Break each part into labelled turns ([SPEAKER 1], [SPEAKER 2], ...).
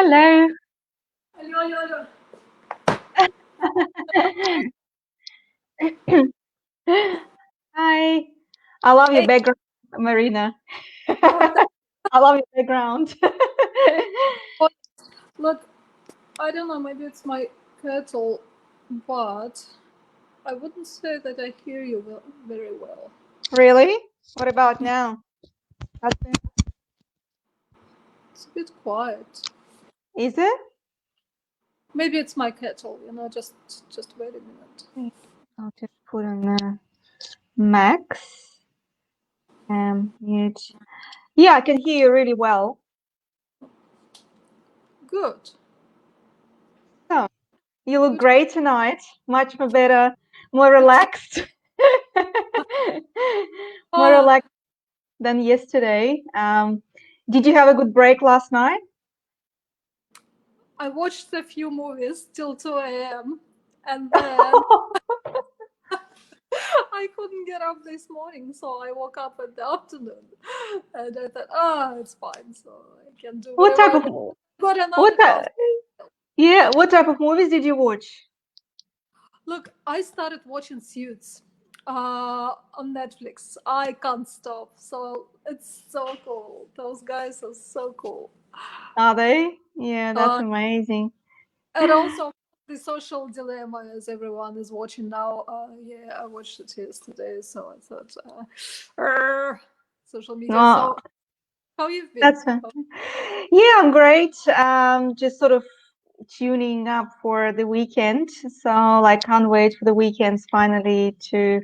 [SPEAKER 1] Hello.
[SPEAKER 2] Алло, алло, алло.
[SPEAKER 1] Hi. I love your
[SPEAKER 2] Hey,
[SPEAKER 1] background, Marina.
[SPEAKER 2] oh,
[SPEAKER 1] I love your background.
[SPEAKER 2] what? Look, I don't know, maybe it's my kettle, but I wouldn't say that I hear you very well.
[SPEAKER 1] Really? What about now? How's it?
[SPEAKER 2] It's a bit quiet.
[SPEAKER 1] Is it?
[SPEAKER 2] Maybe it's my kettle, just wait a minute.
[SPEAKER 1] I'll just put on max and mute. Yeah, I can hear you really well.
[SPEAKER 2] Good.
[SPEAKER 1] So you look
[SPEAKER 2] Good.
[SPEAKER 1] great tonight. Much more better, more relaxed. More
[SPEAKER 2] Ah,
[SPEAKER 1] relaxed than yesterday. Did you have a good break last night?
[SPEAKER 2] I watched a few movies till 2 a.m. and then I couldn't get up this morning, so I woke up in the afternoon and I thought, it's fine, so I can do
[SPEAKER 1] What
[SPEAKER 2] whatever
[SPEAKER 1] type
[SPEAKER 2] I
[SPEAKER 1] of
[SPEAKER 2] want. Got
[SPEAKER 1] what
[SPEAKER 2] another
[SPEAKER 1] type?
[SPEAKER 2] house.
[SPEAKER 1] Yeah, what type of movies did you watch?
[SPEAKER 2] Look, I started watching Suits on Netflix. I can't stop. So it's so cool. Those guys are so cool.
[SPEAKER 1] Are they? Yeah, that's
[SPEAKER 2] Uh,
[SPEAKER 1] amazing.
[SPEAKER 2] and also the social dilemma, as everyone is watching now. Yeah, I watched it yesterday, so I thought, social media.
[SPEAKER 1] Oh,
[SPEAKER 2] So how you've been?
[SPEAKER 1] that's fun. Yeah, I'm great. Just sort of tuning up for the weekend. So like can't wait for the weekends finally to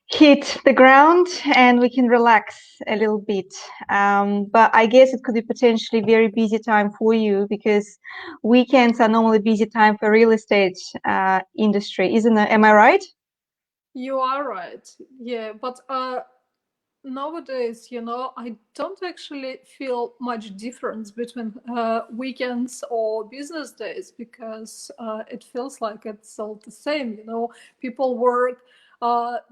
[SPEAKER 1] hit the ground and we can relax a little bit. But I guess it could be potentially very busy time for you because weekends are normally busy time for real estate industry, isn't it? Am I right?
[SPEAKER 2] You are right. Yeah, but nowadays, I don't actually feel much difference between weekends or business days because it feels like it's all the same. People work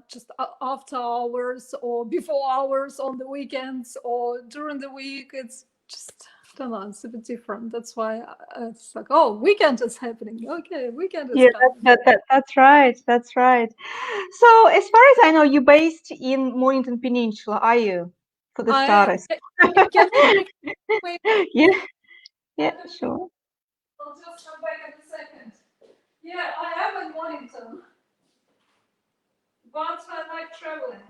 [SPEAKER 2] just after hours or before hours on the weekends or during the week. It's just, I don't know, it's a bit different. That's why it's like, oh, weekend is happening. Okay, weekend is
[SPEAKER 1] Yeah,
[SPEAKER 2] coming.
[SPEAKER 1] that's right. That's right. So, as far as I know, you're based in Mornington Peninsula, are you? For the
[SPEAKER 2] I am.
[SPEAKER 1] starters.
[SPEAKER 2] Can you speak? Wait,
[SPEAKER 1] Yeah, yeah,
[SPEAKER 2] let me.
[SPEAKER 1] sure.
[SPEAKER 2] I'll just come back in a second. Yeah, I am in Mornington, but I like traveling.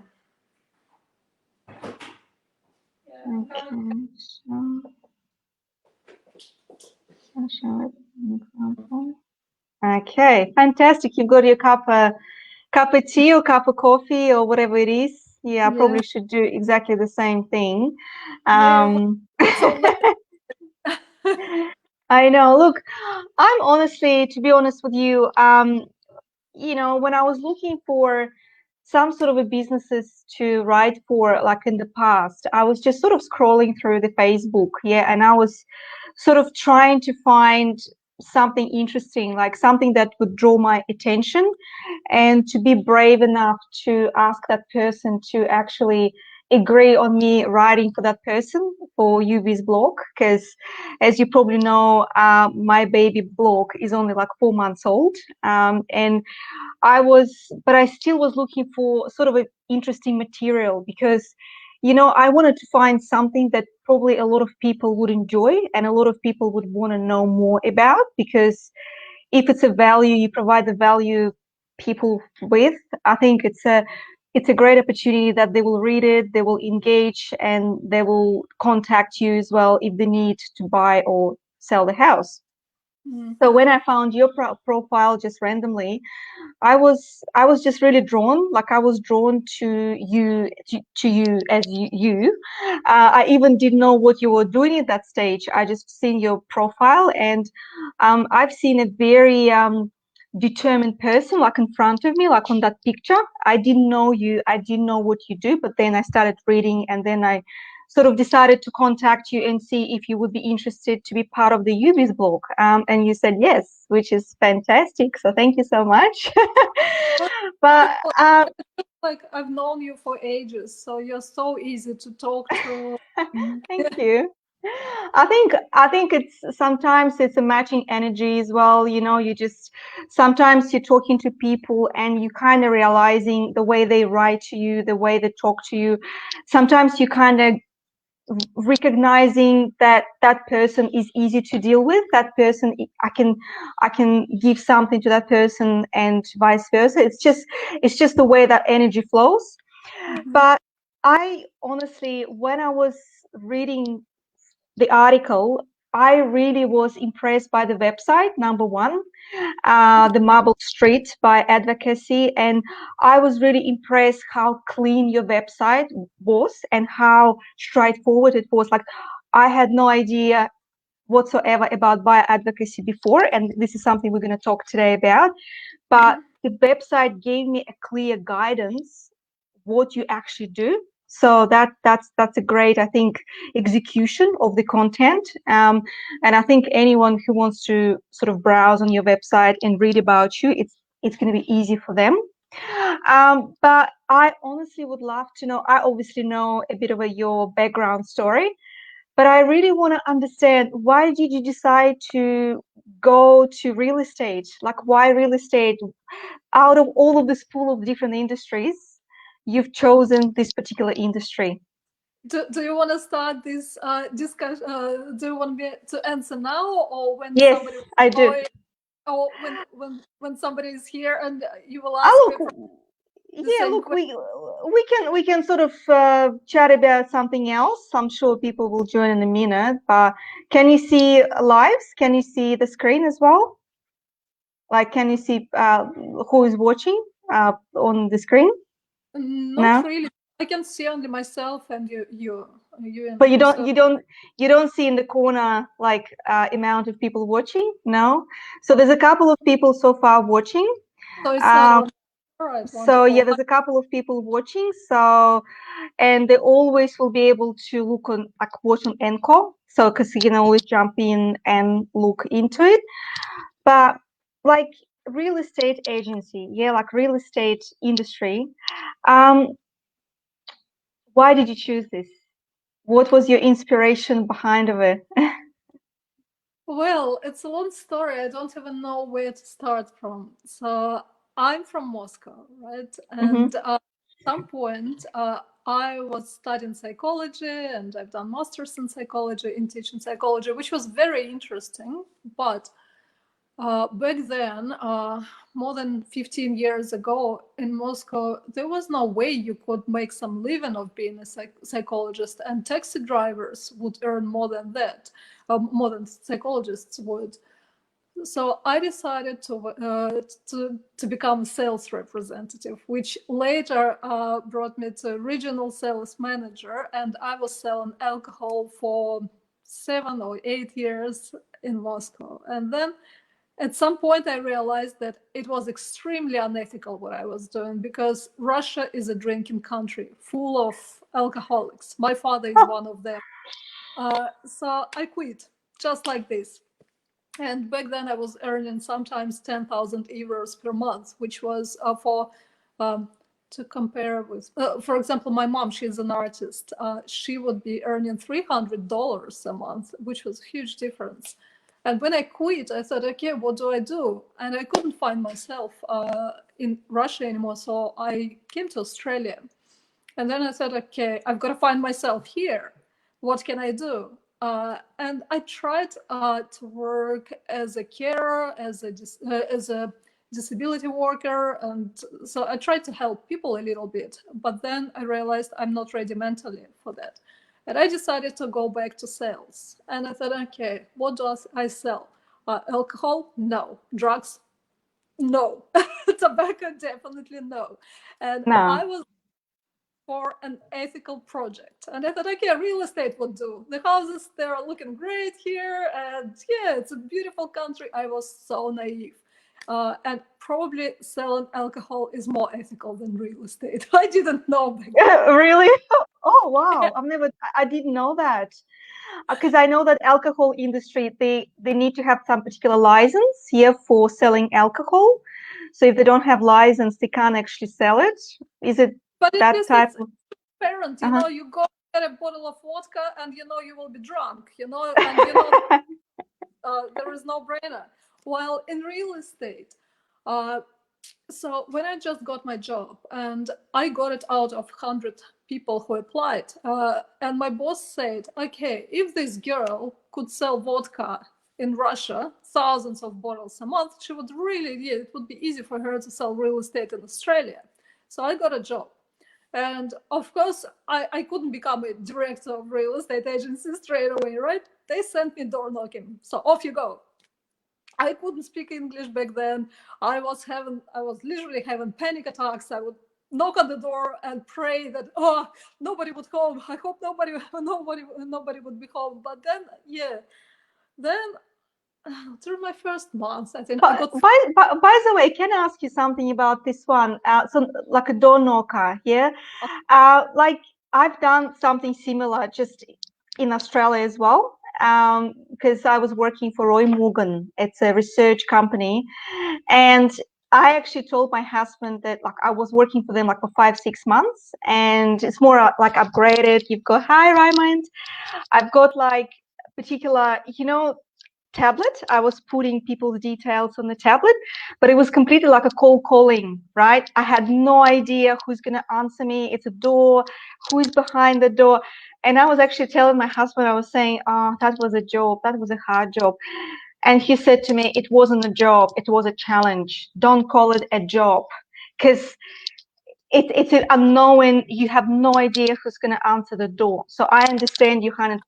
[SPEAKER 2] Yeah, I'm coming.
[SPEAKER 1] Okay, so I'll show it an example. Okay, fantastic. You've got your cup of tea or cup of coffee or whatever it is. Yeah, I
[SPEAKER 2] Yeah,
[SPEAKER 1] probably should do exactly the same thing.
[SPEAKER 2] yeah.
[SPEAKER 1] Um,
[SPEAKER 2] It's so late.
[SPEAKER 1] I know. Look, I'm honestly, to be honest with you, when I was looking for some sort of a businesses to write for, like in the past, I was just sort of scrolling through the Facebook, yeah, and I was sort of trying to find something interesting, like something that would draw my attention, and to be brave enough to ask that person to actually agree on me writing for that person for UV's blog, because as you probably know, my baby blog is only like 4 months old, and but I still was looking for sort of an interesting material because, I wanted to find something that probably a lot of people would enjoy and a lot of people would want to know more about because if it's a value, you provide the value people with. I think it's a great opportunity that they will read it, they will engage, and they will contact you as well if they need to buy or sell the house.
[SPEAKER 2] Mm.
[SPEAKER 1] So when I found your profile just randomly, I was just really drawn. Like I was drawn to you as you. I even didn't know what you were doing at that stage. I just seen your profile, and I've seen a very determined person like in front of me, like on that picture. I didn't know you. I didn't know what you do, but then I started reading, and then I sort of decided to contact you and see if you would be interested to be part of the UBIS blog. And you said yes, which is fantastic. So thank you so much.
[SPEAKER 2] But
[SPEAKER 1] But
[SPEAKER 2] like I've known you for ages, so you're so easy to talk to. Mm.
[SPEAKER 1] thank you. I think it's sometimes it's a matching energy as well. You just sometimes you're talking to people and you kind of realizing the way they write to you, the way they talk to you. Sometimes you kind of recognizing that that person is easy to deal with. That person, I can give something to that person, and vice versa. It's just the way that energy flows.
[SPEAKER 2] Mhm.
[SPEAKER 1] But I honestly, when I was reading the article, I really was impressed by the website, number one, the Marble Street by Advocacy. And I was really impressed how clean your website was and how straightforward it was. Like, I had no idea whatsoever about bioadvocacy before, and this is something we're going to talk today about. But
[SPEAKER 2] Mhm.
[SPEAKER 1] the website gave me a clear guidance what you actually do. So that's a great, I think, execution of the content. And I think anyone who wants to sort of browse on your website and read about you, it's going to be easy for them. But I honestly would love to know. I obviously know a bit of your background story, but I really want to understand, why did you decide to go to real estate? Like, why real estate? Out of all of this pool of different industries, you've chosen this particular industry.
[SPEAKER 2] Do you want to start this discussion? Do you want me to answer now, or when
[SPEAKER 1] Yes,
[SPEAKER 2] somebody
[SPEAKER 1] I do.
[SPEAKER 2] join, or when somebody is here and you will ask
[SPEAKER 1] Oh,
[SPEAKER 2] me for
[SPEAKER 1] look,
[SPEAKER 2] the
[SPEAKER 1] yeah,
[SPEAKER 2] same
[SPEAKER 1] look,
[SPEAKER 2] question?
[SPEAKER 1] we can sort of chat about something else. I'm sure people will join in a minute. But can you see lives? Can you see the screen as well? Like, can you see who is watching on the screen
[SPEAKER 2] Not
[SPEAKER 1] now?
[SPEAKER 2] really. I can see only myself and you and
[SPEAKER 1] But you
[SPEAKER 2] me.
[SPEAKER 1] don't
[SPEAKER 2] So,
[SPEAKER 1] you don't you don't see in the corner like amount of people watching? No. So there's a couple of people so far watching.
[SPEAKER 2] so it's not
[SPEAKER 1] Um,
[SPEAKER 2] on. All right,
[SPEAKER 1] so yeah,
[SPEAKER 2] wonderful.
[SPEAKER 1] there's a couple of people watching. So, and they always will be able to look on, like, watch on Encore. So because you can always jump in and look into it. But like real estate agency, yeah, like real estate industry. Um, why did you choose this? What was your inspiration behind of it?
[SPEAKER 2] Well, it's a long story. I don't even know where to start from. So I'm from Moscow, right?
[SPEAKER 1] Hmm.
[SPEAKER 2] And at some point, I was studying psychology, and I've done masters in psychology, in teaching psychology, which was very interesting. But back then, more than 15 years ago in Moscow, there was no way you could make some living of being a psychologist, and taxi drivers would earn more than that, more than psychologists would. So I decided to become a sales representative, which later brought me to regional sales manager, and I was selling alcohol for 7 or 8 years in Moscow. And then at some point, I realized that it was extremely unethical what I was doing, because Russia is a drinking country full of alcoholics. My father is one of them. So I quit just like this. And back then, I was earning sometimes 10,000 euros per month, which was um, to compare with, for example, my mom, she's an artist. She would be earning $300 a month, which was a huge difference. And when I quit, I thought, okay, what do I do? And I couldn't find myself in Russia anymore. So I came to Australia. And then I said, okay, I've got to find myself here. What can I do? And I tried to work as a carer, as a disability worker, and so I tried to help people a little bit. But then I realized I'm not ready mentally for that, and I decided to go back to sales. And I thought, okay, what do I sell? Alcohol? No. Drugs? No. Tobacco? Definitely no. And
[SPEAKER 1] No.
[SPEAKER 2] I was for an ethical project. And I thought, okay, real estate would do. The houses, they're looking great here. And yeah, it's a beautiful country. I was so naive. And probably selling alcohol is more ethical than real estate. I didn't know back
[SPEAKER 1] Really? Oh,
[SPEAKER 2] then.
[SPEAKER 1] wow. I didn't know that. Because I know that alcohol industry, they need to have some particular license here for selling alcohol. So if they don't have license, they can't actually sell it. Is it
[SPEAKER 2] But at
[SPEAKER 1] that
[SPEAKER 2] least
[SPEAKER 1] type
[SPEAKER 2] it's
[SPEAKER 1] of?
[SPEAKER 2] parent,
[SPEAKER 1] Uh-huh.
[SPEAKER 2] you go get a bottle of vodka and you know you will be drunk, and you know there is no brainer. While in real estate, uh, so when I just got my job and I got it out of 100 people who applied, and my boss said, okay, if this girl could sell vodka in Russia, thousands of bottles a month, she would really, yeah, it would be easy for her to sell real estate in Australia. So I got a job. And of course, I couldn't become a director of real estate agency straight away, right? They sent me door knocking. So off you go. I couldn't speak English back then. I was literally having panic attacks. I would knock on the door and pray that nobody would come. I hope nobody would be home. But then through my first months, I think I got.
[SPEAKER 1] By the way, can I ask you something about this one? So like a door knocker, yeah. Like I've done something similar just in Australia as well. Because I was working for Roy Morgan. It's a research company, and I actually told my husband that like I was working for them like for 5-6 months, and it's more like upgraded. You've got hi Raymond. I've got like particular, tablet. I was putting people's details on the tablet, but it was completely like a cold calling, right? I had no idea who's going to answer me. It's a door, who is behind the door. And I was actually telling my husband, I was saying, that was a job. That was a hard job. And he said to me, it wasn't a job. It was a challenge. Don't call it a job, because it's an unknown. You have no idea who's going to answer the door. So I understand you 100%.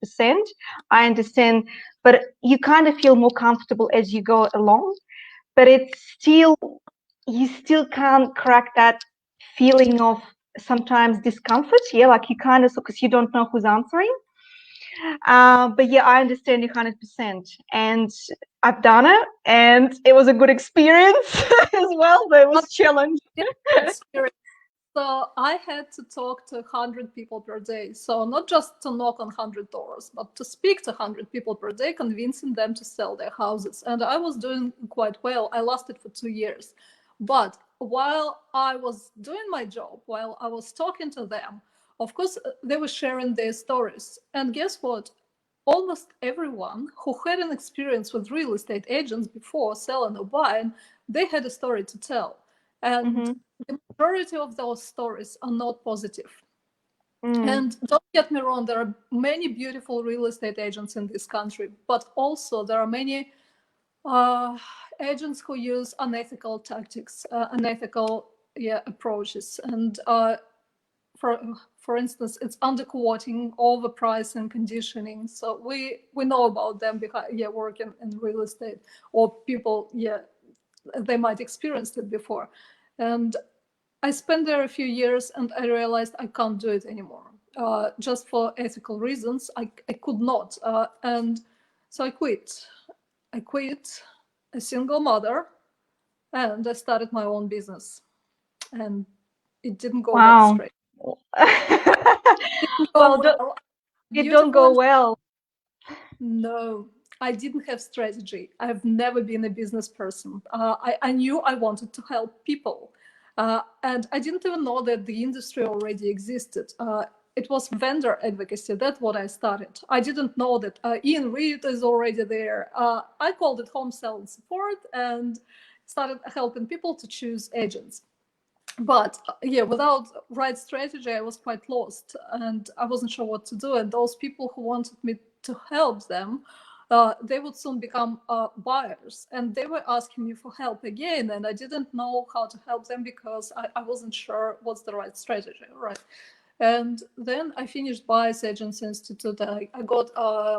[SPEAKER 1] I understand, but you kind of feel more comfortable as you go along. But you still can't crack that feeling of sometimes discomfort. Yeah, like you kind of, because you don't know who's answering. But yeah, I understand you 100%. And I've done it, and it was a good experience as well, but it was challenging.
[SPEAKER 2] So I had to talk to 100 people per day. So not just to knock on 100 doors, but to speak to 100 people per day, convincing them to sell their houses. And I was doing quite well. I lasted for 2 years. But while I was doing my job, while I was talking to them, of course, they were sharing their stories. And guess what? Almost everyone who had an experience with real estate agents before selling or buying, they had a story to tell. And the majority of those stories are not positive. And don't get me wrong, there are many beautiful real estate agents in this country, but also there are many agents who use unethical tactics, unethical approaches. And for instance, it's underquoting, overpricing, conditioning. So we know about them working in real estate, or people, they might experienced it before. And I spent there a few years, and I realized I can't do it anymore. Just for ethical reasons, I could not. And so I quit. I quit, a single mother, and I started my own business. And it didn't go that straight.
[SPEAKER 1] It don't go well.
[SPEAKER 2] No, I didn't have strategy. I've never been a business person. I knew I wanted to help people. And I didn't even know that the industry already existed. It was vendor advocacy. That's what I started. I didn't know that Ian Reid is already there. I called it home sell and support and started helping people to choose agents. But without right strategy, I was quite lost and I wasn't sure what to do. And those people who wanted me to help them, they would soon become buyers, and they were asking me for help again, and I didn't know how to help them because I wasn't sure what's the right strategy, right? And then I finished Buyers Agents Institute. I got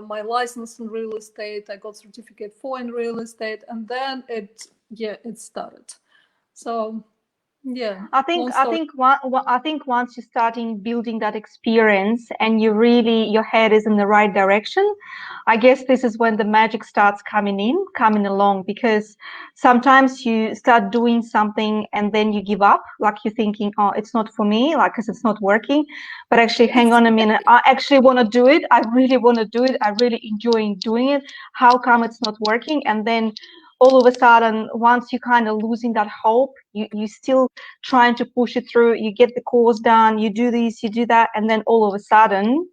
[SPEAKER 2] my license in real estate. I got certificate 4 in real estate, and then it started. So yeah,
[SPEAKER 1] I think once you're starting building that experience and your head is in the right direction, I guess this is when the magic starts coming along, because sometimes you start doing something and then you give up, like you're thinking, oh, it's not for me, like, because it's not working. But actually, hang on a minute, I actually want to do it. I really want to do it. I really enjoy doing it. How come it's not working? And then all of a sudden, once you kind of losing that hope, You still trying to push it through. You get the course done, you do this, you do that, and then all of a sudden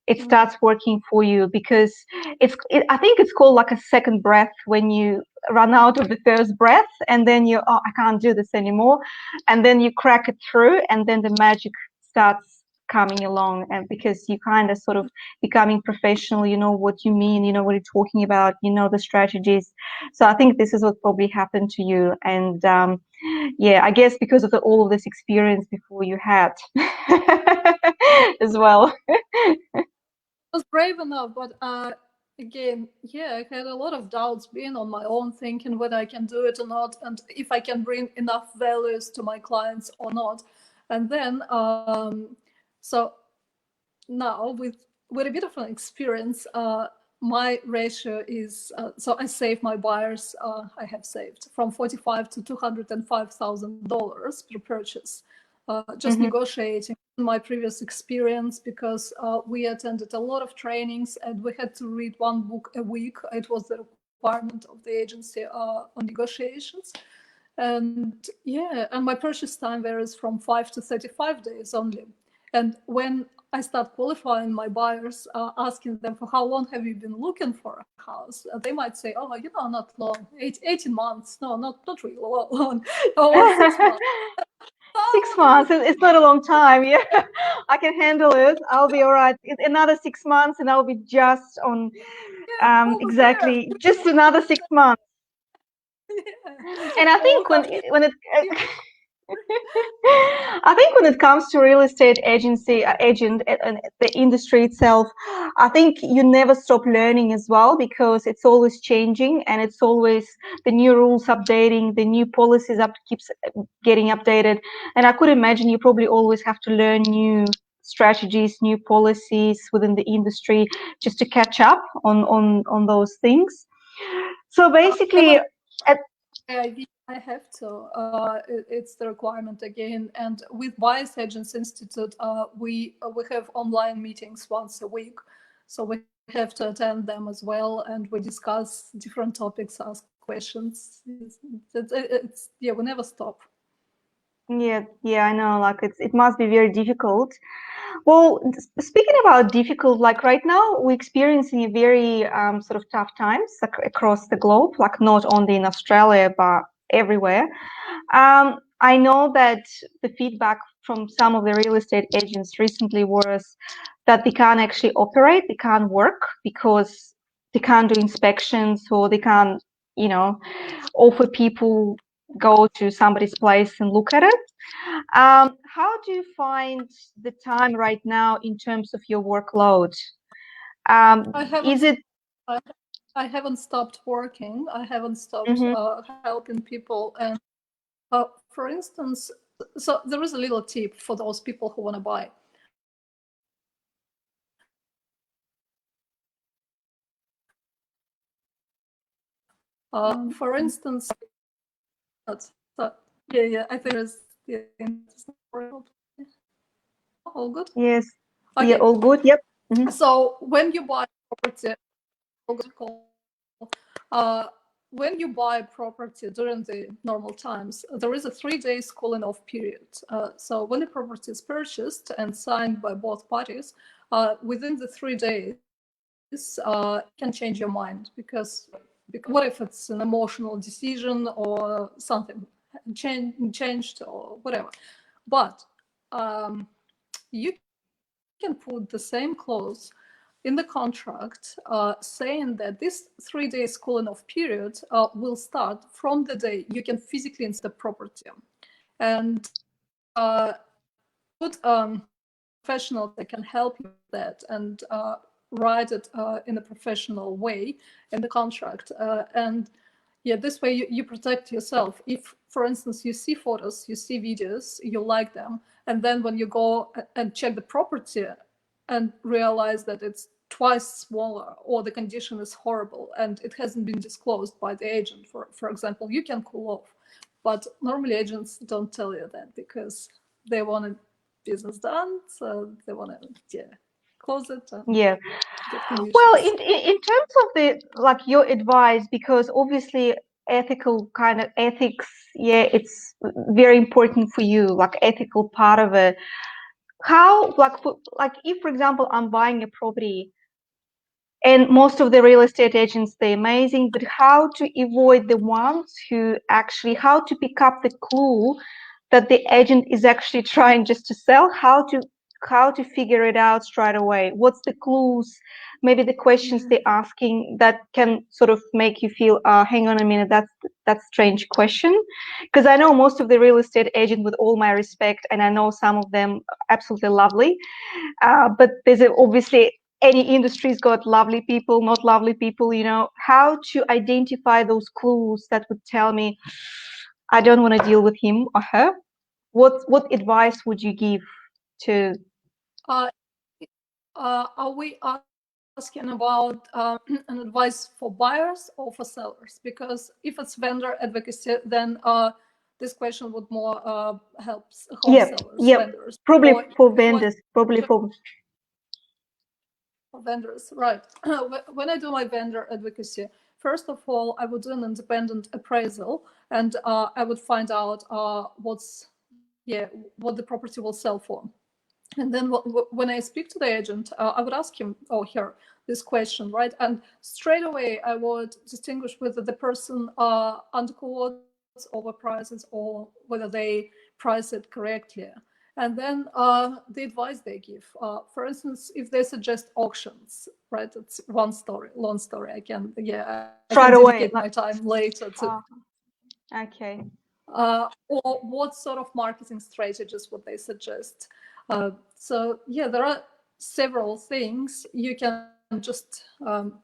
[SPEAKER 1] it starts working for you, because I think it's called like a second breath, when you run out of the first breath and then oh, I can't do this anymore, and then you crack it through, and then the magic starts coming along, and because you kind of sort of becoming professional, you know what you mean, you know what you're talking about, you know the strategies. So I think this is what probably happened to you, and yeah, I guess because of all of this experience before you had as well.
[SPEAKER 2] Was brave enough, but again, yeah, I had a lot of doubts being on my own, thinking whether I can do it or not, and if I can bring enough values to my clients or not. And then, so now with a bit of an experience, my ratio is so I save my buyers. I have saved from $45,000 to $205,000 per purchase. Just negotiating my previous experience, because we attended a lot of trainings and we had to read one book a week. It was the requirement of the agency on negotiations. And yeah, and my purchase time varies from 5 to 35 days only. And when I start qualifying my buyers, asking them for how long have you been looking for a house, they might say, oh, you know, not long, 18 months. No, not really long. Or 6 months.
[SPEAKER 1] 6 months, it's not a long time. Yeah, I can handle it. I'll be all right. Another 6 months and I'll be just on, exactly, just another 6 months. And I think when it I think when it comes to real estate agent and the industry itself, I think you never stop learning as well, because it's always changing, and it's always the new rules updating, the new policies keeps getting updated. And I could imagine you probably always have to learn new strategies, new policies within the industry, just to catch up on those things. So basically,
[SPEAKER 2] I have to. It's the requirement again. And with Buyers Agents Institute, we have online meetings once a week, so we have to attend them as well, and we discuss different topics, ask questions. It's yeah, we never stop.
[SPEAKER 1] Yeah, I know. Like it must be very difficult. Well, speaking about difficult, like right now we're experiencing a very sort of tough times across the globe, like not only in Australia but everywhere. I know that the feedback from some of the real estate agents recently was that they can't actually operate, they can't work because they can't do inspections, or they can't, you know, offer people go to somebody's place and look at it. How do you find the time right now in terms of your workload? Is it?
[SPEAKER 2] I haven't stopped working. I haven't stopped helping people. And for instance, so there is a little tip for those people who want to buy. For instance, yeah, I think there's all good.
[SPEAKER 1] Yes.
[SPEAKER 2] Okay.
[SPEAKER 1] Yeah, all good. Yep.
[SPEAKER 2] So when you buy property, when you buy property during the normal times, there is a 3-day cooling off period. So when the property is purchased and signed by both parties, within the 3 days, can change your mind, because what if it's an emotional decision or something changed or whatever. But you can put the same clause in the contract, saying that this 3-day cooling off period will start from the day you can physically inspect the property. And good professionals that can help you with that and write it in a professional way in the contract. And yeah, this way you protect yourself. If, for instance, you see photos, you see videos, you like them, and then when you go and check the property and realize that it's twice smaller, or the condition is horrible and it hasn't been disclosed by the agent, for example, you can cool off. But normally agents don't tell you that, because they want a business done, so they want to close it.
[SPEAKER 1] Yeah. Well, in terms of the like your advice, because obviously ethical kind of ethics, yeah, it's very important for you, like ethical part of it. How, like if, for example, I'm buying a property and most of the real estate agents, they're amazing, but how to avoid the ones who actually, how to pick up the clue that the agent is actually trying just to sell, how to figure it out straight away? What's the clues, maybe the questions they're asking that can sort of make you feel, hang on a minute, that's strange question? Because I know most of the real estate agent, with all my respect, and I know some of them absolutely lovely, but there's obviously any industry's got lovely people, not lovely people, how to identify those clues that would tell me I don't want to deal with him or her. What advice would you give to?
[SPEAKER 2] Uh, are we asking about an advice for buyers or for sellers? Because if it's vendor advocacy, then this question would more help wholesalers, vendors.
[SPEAKER 1] Probably
[SPEAKER 2] Or
[SPEAKER 1] for
[SPEAKER 2] if it was
[SPEAKER 1] vendors, probably for
[SPEAKER 2] vendors, right? When I do my vendor advocacy, first of all, I would do an independent appraisal, and I would find out what the property will sell for. And then when I speak to the agent, I would ask him or her this question, right? And straight away, I would distinguish whether the person underquotes, overprices, or whether they price it correctly. And then the advice they give. For instance, if they suggest auctions, right? It's one story, long story. I can dedicate my time later to.
[SPEAKER 1] Okay.
[SPEAKER 2] Or what sort of marketing strategies would they suggest? So yeah, there are several things you can just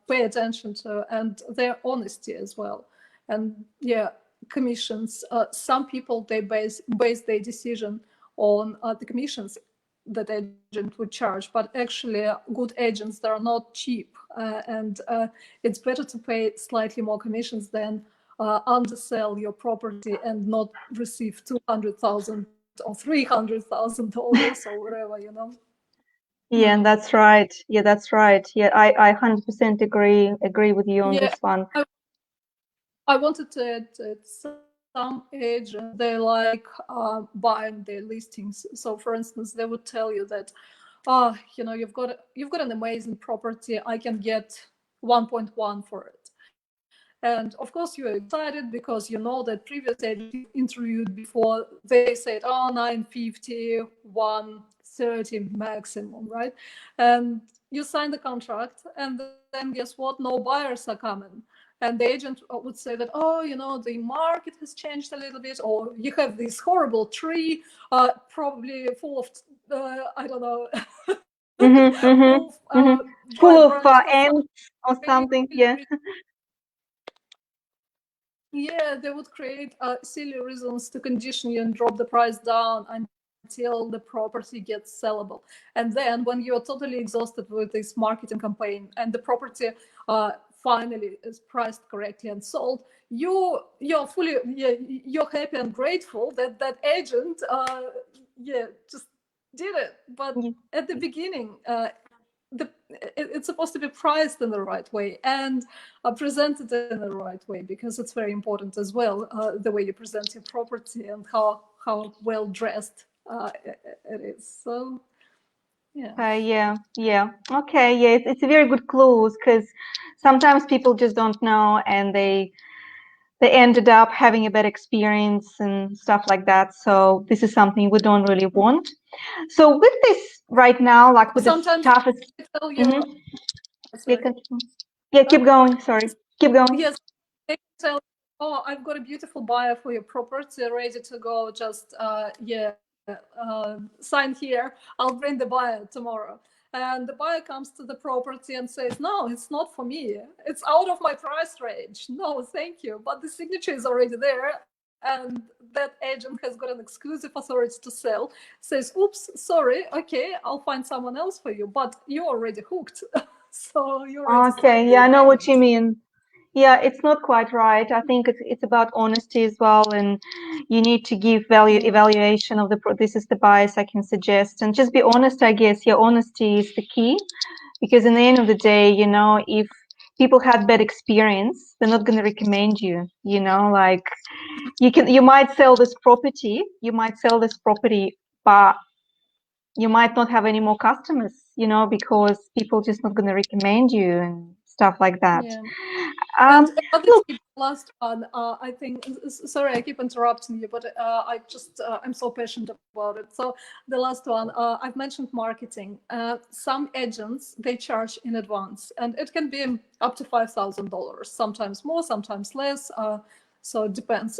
[SPEAKER 2] pay attention to, and their honesty as well. And yeah, commissions. Some people, they base their decision on the commissions that agent would charge, but actually good agents, they are not cheap, and it's better to pay slightly more commissions than undersell your property and not receive $200,000 or $300,000 or whatever,
[SPEAKER 1] Yeah, that's right. Yeah, that's right. Yeah, I 100% agree with you on this one.
[SPEAKER 2] I wanted to add that some agents, they like buying their listings. So for instance, they would tell you that, you've got an amazing property, I can get 1.1 for it. And of course, you're excited because you know that previous agents interviewed before, they said, 950, 130 maximum, right? And you sign the contract, and then guess what? No buyers are coming. And the agent would say that, the market has changed a little bit, or you have this horrible tree, probably full of, I don't know,
[SPEAKER 1] full of ants or something. Yeah.
[SPEAKER 2] Yeah, they would create silly reasons to condition you and drop the price down until the property gets sellable. And then when you're totally exhausted with this marketing campaign and the property finally is priced correctly and sold, you're happy and grateful that that agent just did it. But at the beginning, it's supposed to be priced in the right way and presented in the right way, because it's very important as well, the way you present your property and how well dressed it is. So
[SPEAKER 1] yeah. Okay, yeah, it's a very good clues, because sometimes people just don't know, and they ended up having a bad experience and stuff like that. So this is something we don't really want. So with this right now, like with
[SPEAKER 2] sometimes
[SPEAKER 1] the toughest,
[SPEAKER 2] tell you,
[SPEAKER 1] keep going. Sorry, keep going.
[SPEAKER 2] Yes, they tell, I've got a beautiful buyer for your property ready to go. Just sign here. I'll bring the buyer tomorrow. And the buyer comes to the property and says, no, it's not for me. It's out of my price range. No, thank you. But the signature is already there. And that agent has got an exclusive authority to sell, says, oops, sorry, okay, I'll find someone else for you. But you're already hooked. So you're
[SPEAKER 1] okay. Yeah, I know what you mean. Yeah, it's not quite right. I think it's about honesty as well, and you need to give evaluation of this is the bias I can suggest, and just be honest, I guess. Yeah, honesty is the key, because in the end of the day, if people had bad experience, they're not going to recommend you, you know, like you might sell this property, but you might not have any more customers, you know, because people just not going to recommend you and stuff like that.
[SPEAKER 2] Yeah.
[SPEAKER 1] Um,
[SPEAKER 2] And another
[SPEAKER 1] look,
[SPEAKER 2] tip, last one, I think, sorry, I keep interrupting you, but I'm so passionate about it. So the last one, I've mentioned marketing. Some agents, they charge in advance, and it can be up to $5,000, sometimes more, sometimes less. So it depends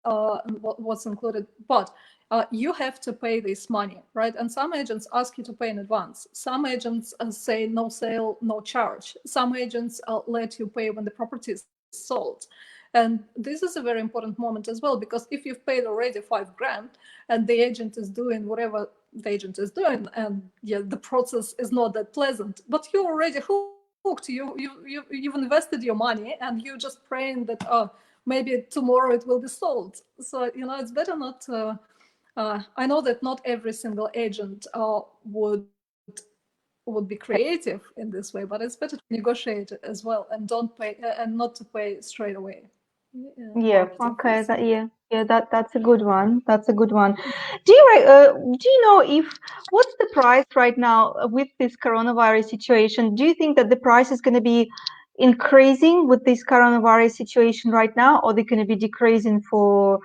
[SPEAKER 2] what's included. But you have to pay this money, right? And some agents ask you to pay in advance. Some agents say no sale, no charge. Some agents let you pay when the property is sold. And this is a very important moment as well, because if you've paid already $5,000 and the agent is doing whatever the agent is doing, and yeah, the process is not that pleasant, but you're already hooked. You've invested your money, and you're just praying that maybe tomorrow it will be sold. So it's better not. I know that not every single agent would be creative in this way, but it's better to negotiate it as well and don't pay and not to pay straight away.
[SPEAKER 1] yeah,
[SPEAKER 2] Marketing
[SPEAKER 1] okay,
[SPEAKER 2] fees.
[SPEAKER 1] that's a good one. That's a good one. Do you know if what's the price right now with this coronavirus situation? Do you think that the price is going to be increasing with this coronavirus situation right now, or they're going to be decreasing for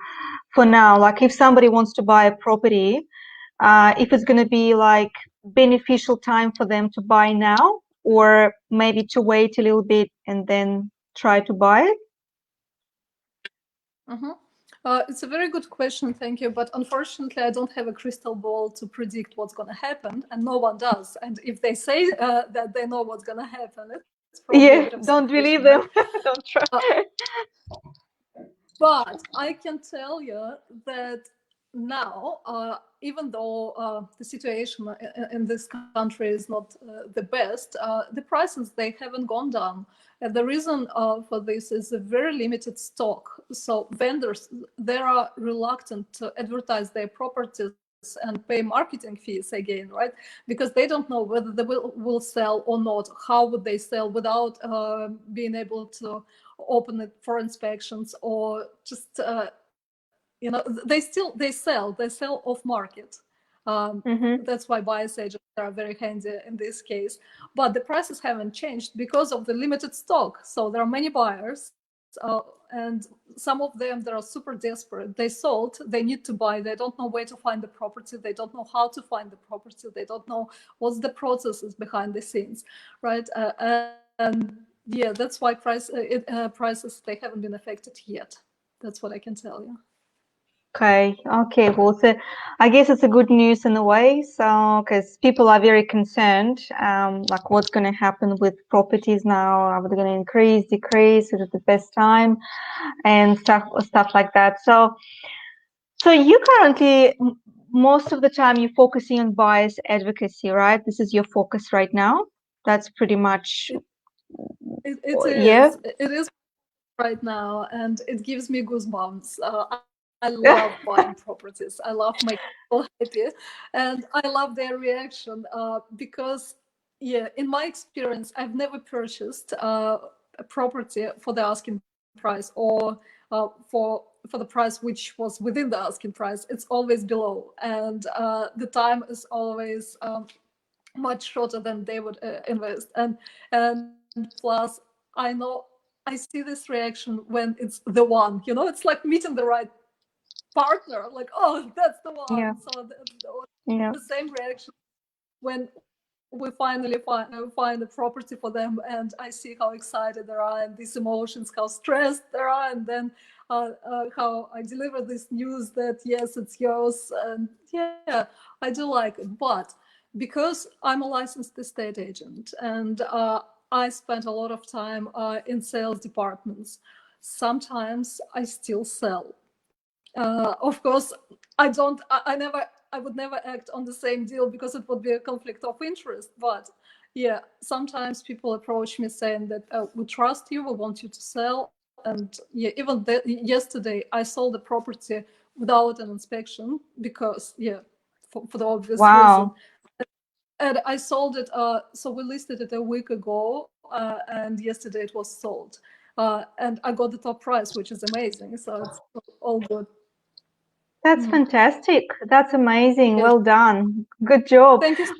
[SPEAKER 1] now? Like if somebody wants to buy a property, if it's going to be like beneficial time for them to buy now, or maybe to wait a little bit and then try to buy it?
[SPEAKER 2] Mhm. It's a very good question, thank you. But unfortunately, I don't have a crystal ball to predict what's going to happen, and no one does. And if they say that they know what's going to happen, it's probably a
[SPEAKER 1] Yeah,
[SPEAKER 2] bit of
[SPEAKER 1] don't believe
[SPEAKER 2] speculation, right?
[SPEAKER 1] them. Don't try.
[SPEAKER 2] Uh, But I can tell you that now, even though the situation in this country is not the best, the prices, they haven't gone down. And the reason for this is a very limited stock. So vendors, they are reluctant to advertise their properties and pay marketing fees again, right? Because they don't know whether they will sell or not. How would they sell without being able to open it for inspections, or just they sell off market.
[SPEAKER 1] Mm-hmm.
[SPEAKER 2] That's why buyers agents are very handy in this case. But the prices haven't changed because of the limited stock. So there are many buyers, and some of them, they are super desperate. They sold, they need to buy, they don't know where to find the property, they don't know how to find the property, they don't know what's the processes behind the scenes, right? And yeah, that's why prices, they haven't been affected yet. That's what I can tell you.
[SPEAKER 1] Okay. Well, so I guess it's a good news in a way. So, because people are very concerned, like what's going to happen with properties now? Are they going to increase, decrease? Is it the best time? And stuff like that. So you currently, most of the time, you're focusing on buyers advocacy, right? This is your focus right now. That's pretty much,
[SPEAKER 2] It, it
[SPEAKER 1] yeah.
[SPEAKER 2] is. It is right now, and it gives me goosebumps. I love buying properties. I love making people happy, and I love their reaction because, yeah, in my experience, I've never purchased a property for the asking price, or for the price which was within the asking price. It's always below, and the time is always much shorter than they would invest. And plus, I know, I see this reaction when it's the one. It's like meeting the right partner. Like, oh, that's the
[SPEAKER 1] Yeah,
[SPEAKER 2] one. So
[SPEAKER 1] yeah.
[SPEAKER 2] the same reaction when we finally find a property for them, and I see how excited they are, and these emotions, how stressed they are, and then how I deliver this news that yes, it's yours, and yeah, I do like it. But because I'm a licensed estate agent, and I spent a lot of time in sales departments, sometimes I still sell. Of course, I would never act on the same deal because it would be a conflict of interest. But yeah, sometimes people approach me saying that we trust you, we want you to sell. And yeah, even yesterday, I sold the property without an inspection because, yeah, for the obvious reason.
[SPEAKER 1] Wow.
[SPEAKER 2] And I sold it. So we listed it a week ago. and yesterday it was sold. And I got the top price, which is amazing. So it's all good.
[SPEAKER 1] That's fantastic. That's amazing.
[SPEAKER 2] Yes.
[SPEAKER 1] Well done. Good job.
[SPEAKER 2] Thank you.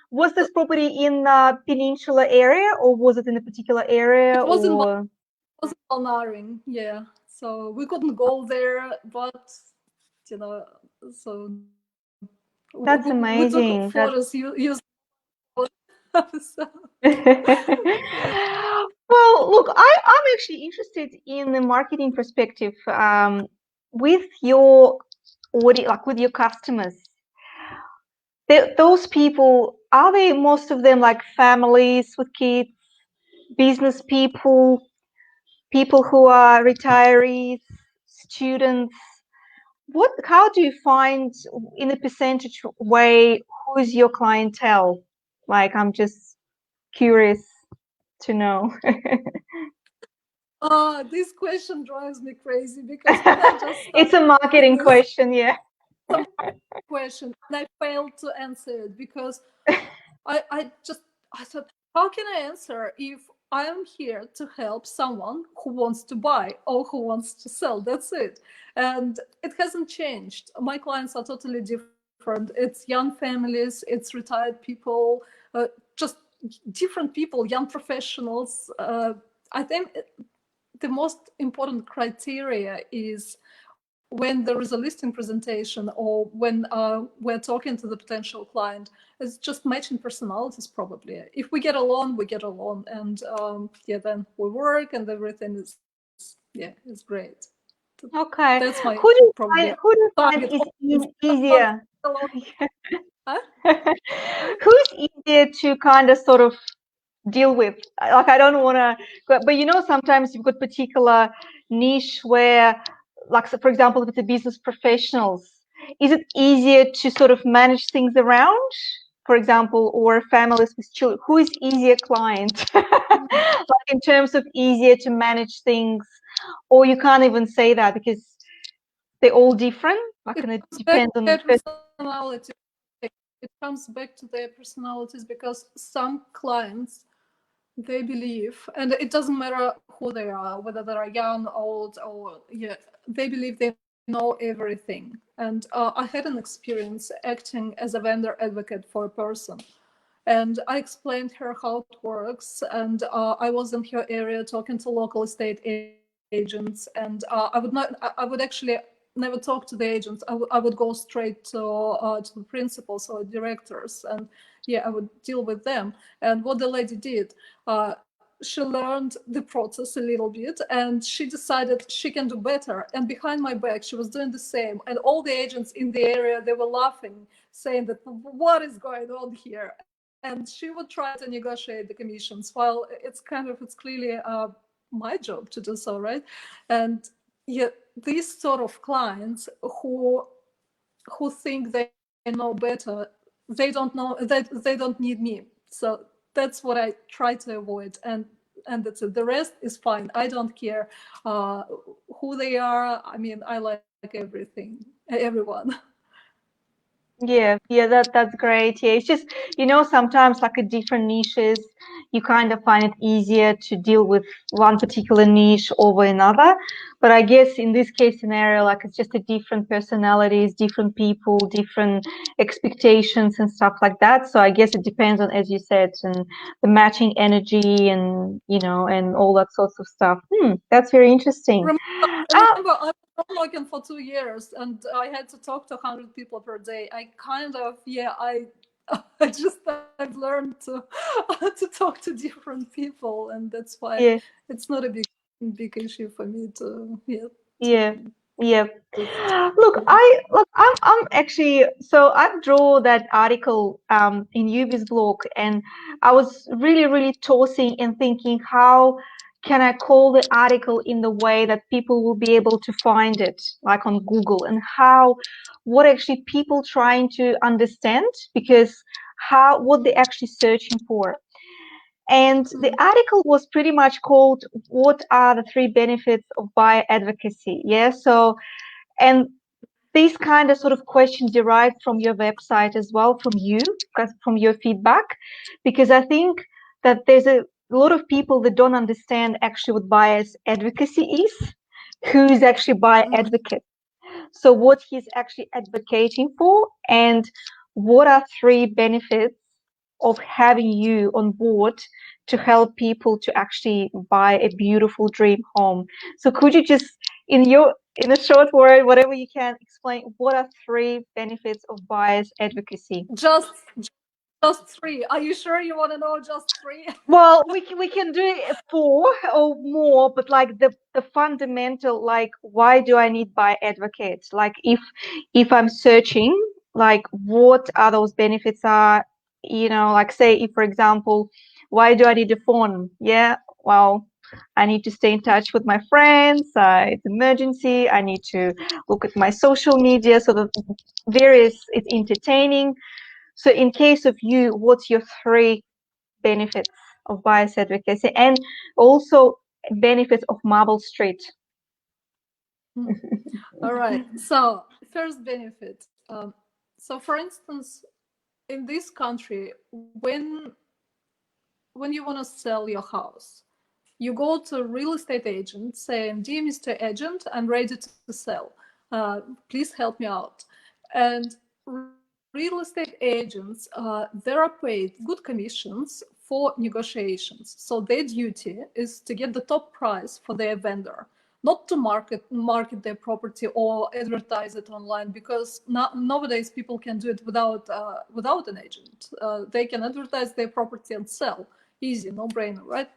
[SPEAKER 1] Was this property in the Peninsula area, or was it in a particular area,
[SPEAKER 2] It was in
[SPEAKER 1] or?
[SPEAKER 2] Balnaring, yeah. So we couldn't go there, but so
[SPEAKER 1] That's
[SPEAKER 2] we took
[SPEAKER 1] amazing.
[SPEAKER 2] photos. Used so,
[SPEAKER 1] Well, look, I'm actually interested in the marketing perspective with your audience, like with your customers. Those people, are they most of them like families with kids, business people, people who are retirees, students? How do you find in a percentage way who's your clientele? Like, I'm just curious to know.
[SPEAKER 2] this question drives me crazy because when I just
[SPEAKER 1] It's
[SPEAKER 2] started
[SPEAKER 1] a marketing
[SPEAKER 2] this
[SPEAKER 1] question, yeah.
[SPEAKER 2] question, and I failed to answer it because I thought, how can I answer if I am here to help someone who wants to buy or who wants to sell? That's it. And it hasn't changed. My clients are totally different. It's young families, it's retired people, just different people, young professionals. I think the most important criteria is when there is a listing presentation or when we're talking to the potential client, it's just matching personalities probably. If we get along, we get along, and then we work and everything is great.
[SPEAKER 1] Okay.
[SPEAKER 2] That's my
[SPEAKER 1] Who do you
[SPEAKER 2] probably
[SPEAKER 1] find
[SPEAKER 2] target.
[SPEAKER 1] is easier?
[SPEAKER 2] Huh?
[SPEAKER 1] Who's easier to kind of sort of deal with? Like, I don't want to, but sometimes you've got particular niche where, like, so for example, if it's a business professionals, is it easier to sort of manage things around, for example, or families with children? Who is easier client? Like, in terms of easier to manage things, or you can't even say that because they're all different, like, and it depends on the person.
[SPEAKER 2] Personality. It comes back to their personalities because some clients, they believe, and it doesn't matter who they are, whether they are young, old, or they believe they know everything. And I had an experience acting as a vendor advocate for a person, and I explained her how it works. And I was in her area talking to local estate agents, and I would actually never talk to the agents. I would go straight to the principals or directors, and I would deal with them. And what the lady did, she learned the process a little bit, and she decided she can do better. And behind my back, she was doing the same. And all the agents in the area, they were laughing, saying that what is going on here? And she would try to negotiate the commissions. While it's clearly my job to do so, right? And these sort of clients who think they know better, they don't know that they don't need me. So that's what I try to avoid, and that's it. The rest is fine. I don't care who they are. I mean, I like everyone.
[SPEAKER 1] Yeah, that's great. Yeah, it's just, sometimes like at different niches, you kind of find it easier to deal with one particular niche over another. But I guess in this case scenario, like, it's just a different personalities, different people, different expectations and stuff like that. So I guess it depends on, as you said, and the matching energy and, and all that sorts of stuff. That's very interesting.
[SPEAKER 2] Remember, I was working for 2 years, and I had to talk to 100 people per day. I kind of, I've learned to talk to different people, and that's why
[SPEAKER 1] Yeah.
[SPEAKER 2] it's not a big issue for me to
[SPEAKER 1] Yeah, yeah. I'm actually, so I draw that article in Yubi's blog, and I was really, really tossing and thinking, how can I call the article in the way that people will be able to find it, like on Google, and what actually people trying to understand, because what they're actually searching for. And the article was pretty much called, "What are the 3 benefits of buyer advocacy?" Yeah. So, and these kind of sort of questions derived from your website as well, from you, from your feedback, because I think that there's a lot of people that don't understand actually what buyer's advocacy is, who is actually buyer
[SPEAKER 2] Mm.
[SPEAKER 1] advocate. So what he's actually advocating for, and what are three benefits of having you on board to help people to actually buy a beautiful dream home. So could you just, in a short word, whatever you can, explain what are three benefits of buyer's advocacy?
[SPEAKER 2] Just just three. Are you sure you want to know just three?
[SPEAKER 1] Well, we can do it four or more, but like the fundamental, like why do I need buyer advocates? Like if I'm searching, like what are those benefits are, like say if for example, why do I need a phone? Yeah, well, I need to stay in touch with my friends. It's emergency. I need to look at my social media. So the various, it's entertaining. So in case of you, what's your three benefits of bias advocacy, and also benefits of Marble Street?
[SPEAKER 2] All right. So first benefit. So for instance, in this country, when you want to sell your house, you go to a real estate agent saying, "Dear Mr. Agent, I'm ready to sell. Please help me out." And real estate agents, they're paid good commissions for negotiations. So their duty is to get the top price for their vendor, not to market their property or advertise it online, because nowadays people can do it without an agent. They can advertise their property and sell. Easy, no brainer, right?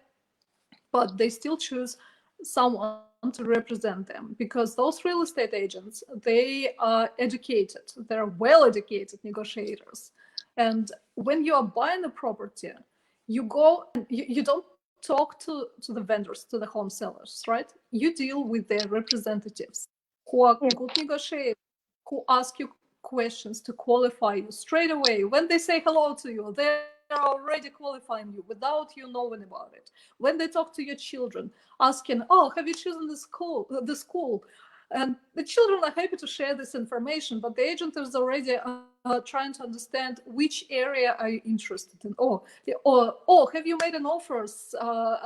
[SPEAKER 2] But they still choose someone to represent them, because those real estate agents, they are educated, they're well educated negotiators. And when you are buying a property, you go and you don't talk to the vendors, to the home sellers, right? You deal with their representatives, who are
[SPEAKER 1] Yeah.
[SPEAKER 2] good negotiators, who ask you questions to qualify you straight away. When they say hello to you, they're already qualifying you without you knowing about it. When they talk to your children, asking, "Oh, have you chosen the school?" And the children are happy to share this information, but the agent is already trying to understand which area are you interested in. Or have you made an offer?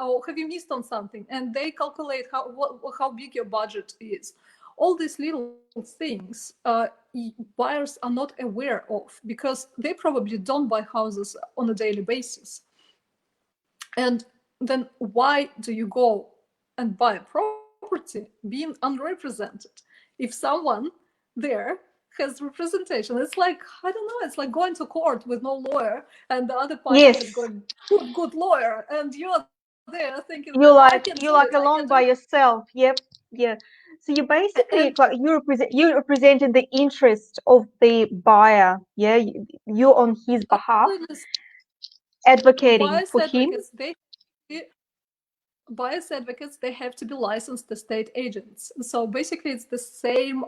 [SPEAKER 2] Or have you missed on something? And they calculate how big your budget is. All these little things buyers are not aware of, because they probably don't buy houses on a daily basis. And then why do you go and buy a property being unrepresented if someone there has representation? It's like, I don't know, it's like going to court with no lawyer, and the other party has
[SPEAKER 1] Yes,
[SPEAKER 2] got a good lawyer, and you're there thinking
[SPEAKER 1] you
[SPEAKER 2] that I
[SPEAKER 1] like
[SPEAKER 2] can
[SPEAKER 1] you
[SPEAKER 2] do
[SPEAKER 1] like
[SPEAKER 2] it, I
[SPEAKER 1] along
[SPEAKER 2] can do
[SPEAKER 1] by
[SPEAKER 2] it.
[SPEAKER 1] yourself. Yep, yeah. So you basically
[SPEAKER 2] And
[SPEAKER 1] like you representing the interest of the buyer. Yeah, you're on his behalf,
[SPEAKER 2] absolutely,
[SPEAKER 1] advocating
[SPEAKER 2] bias
[SPEAKER 1] for him.
[SPEAKER 2] advocates, they have to be licensed estate agents. So basically, it's the same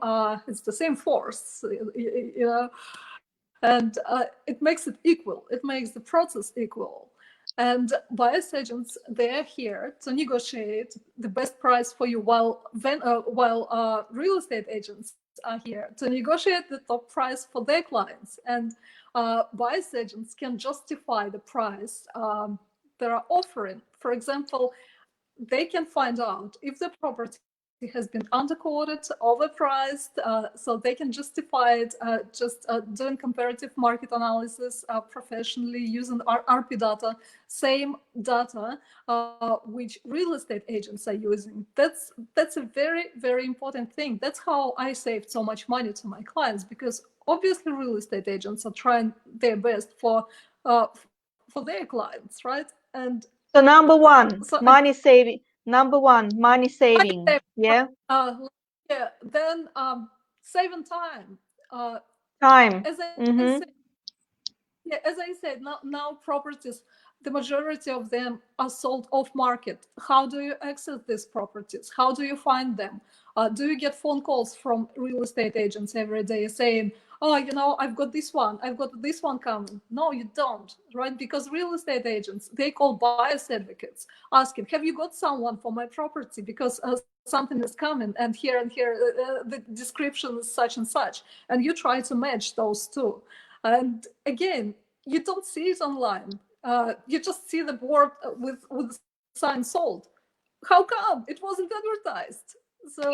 [SPEAKER 2] force, you know, and it makes it equal. It makes the process equal. And buyers agents, they're here to negotiate the best price for you, while real estate agents are here to negotiate the top price for their clients. And buyers agents can justify the price they're offering. For example, they can find out if the property has been underquoted, overpriced, so they can justify it just doing comparative market analysis professionally using RP data, same data which real estate agents are using. That's a very, very important thing. That's how I saved so much money to my clients, because obviously real estate agents are trying their best for their clients, right? And
[SPEAKER 1] So number one,
[SPEAKER 2] so
[SPEAKER 1] money saving. Number one, money
[SPEAKER 2] money
[SPEAKER 1] saving.
[SPEAKER 2] saving,
[SPEAKER 1] Yeah,
[SPEAKER 2] uh, yeah, then saving time. Uh,
[SPEAKER 1] time.
[SPEAKER 2] as I
[SPEAKER 1] Mm-hmm.
[SPEAKER 2] said, yeah, as I said, now properties, the majority of them are sold off market. How do you access these properties? How do you find them? Do you get phone calls from real estate agents every day saying, "Oh, I've got this one coming"? No, you don't, right? Because real estate agents, they call buyers advocates, asking, "Have you got someone for my property? Because something is coming, and here the description is such and such," and you try to match those two. And again, you don't see it online. You just see the board with the sign sold. How come it wasn't advertised? So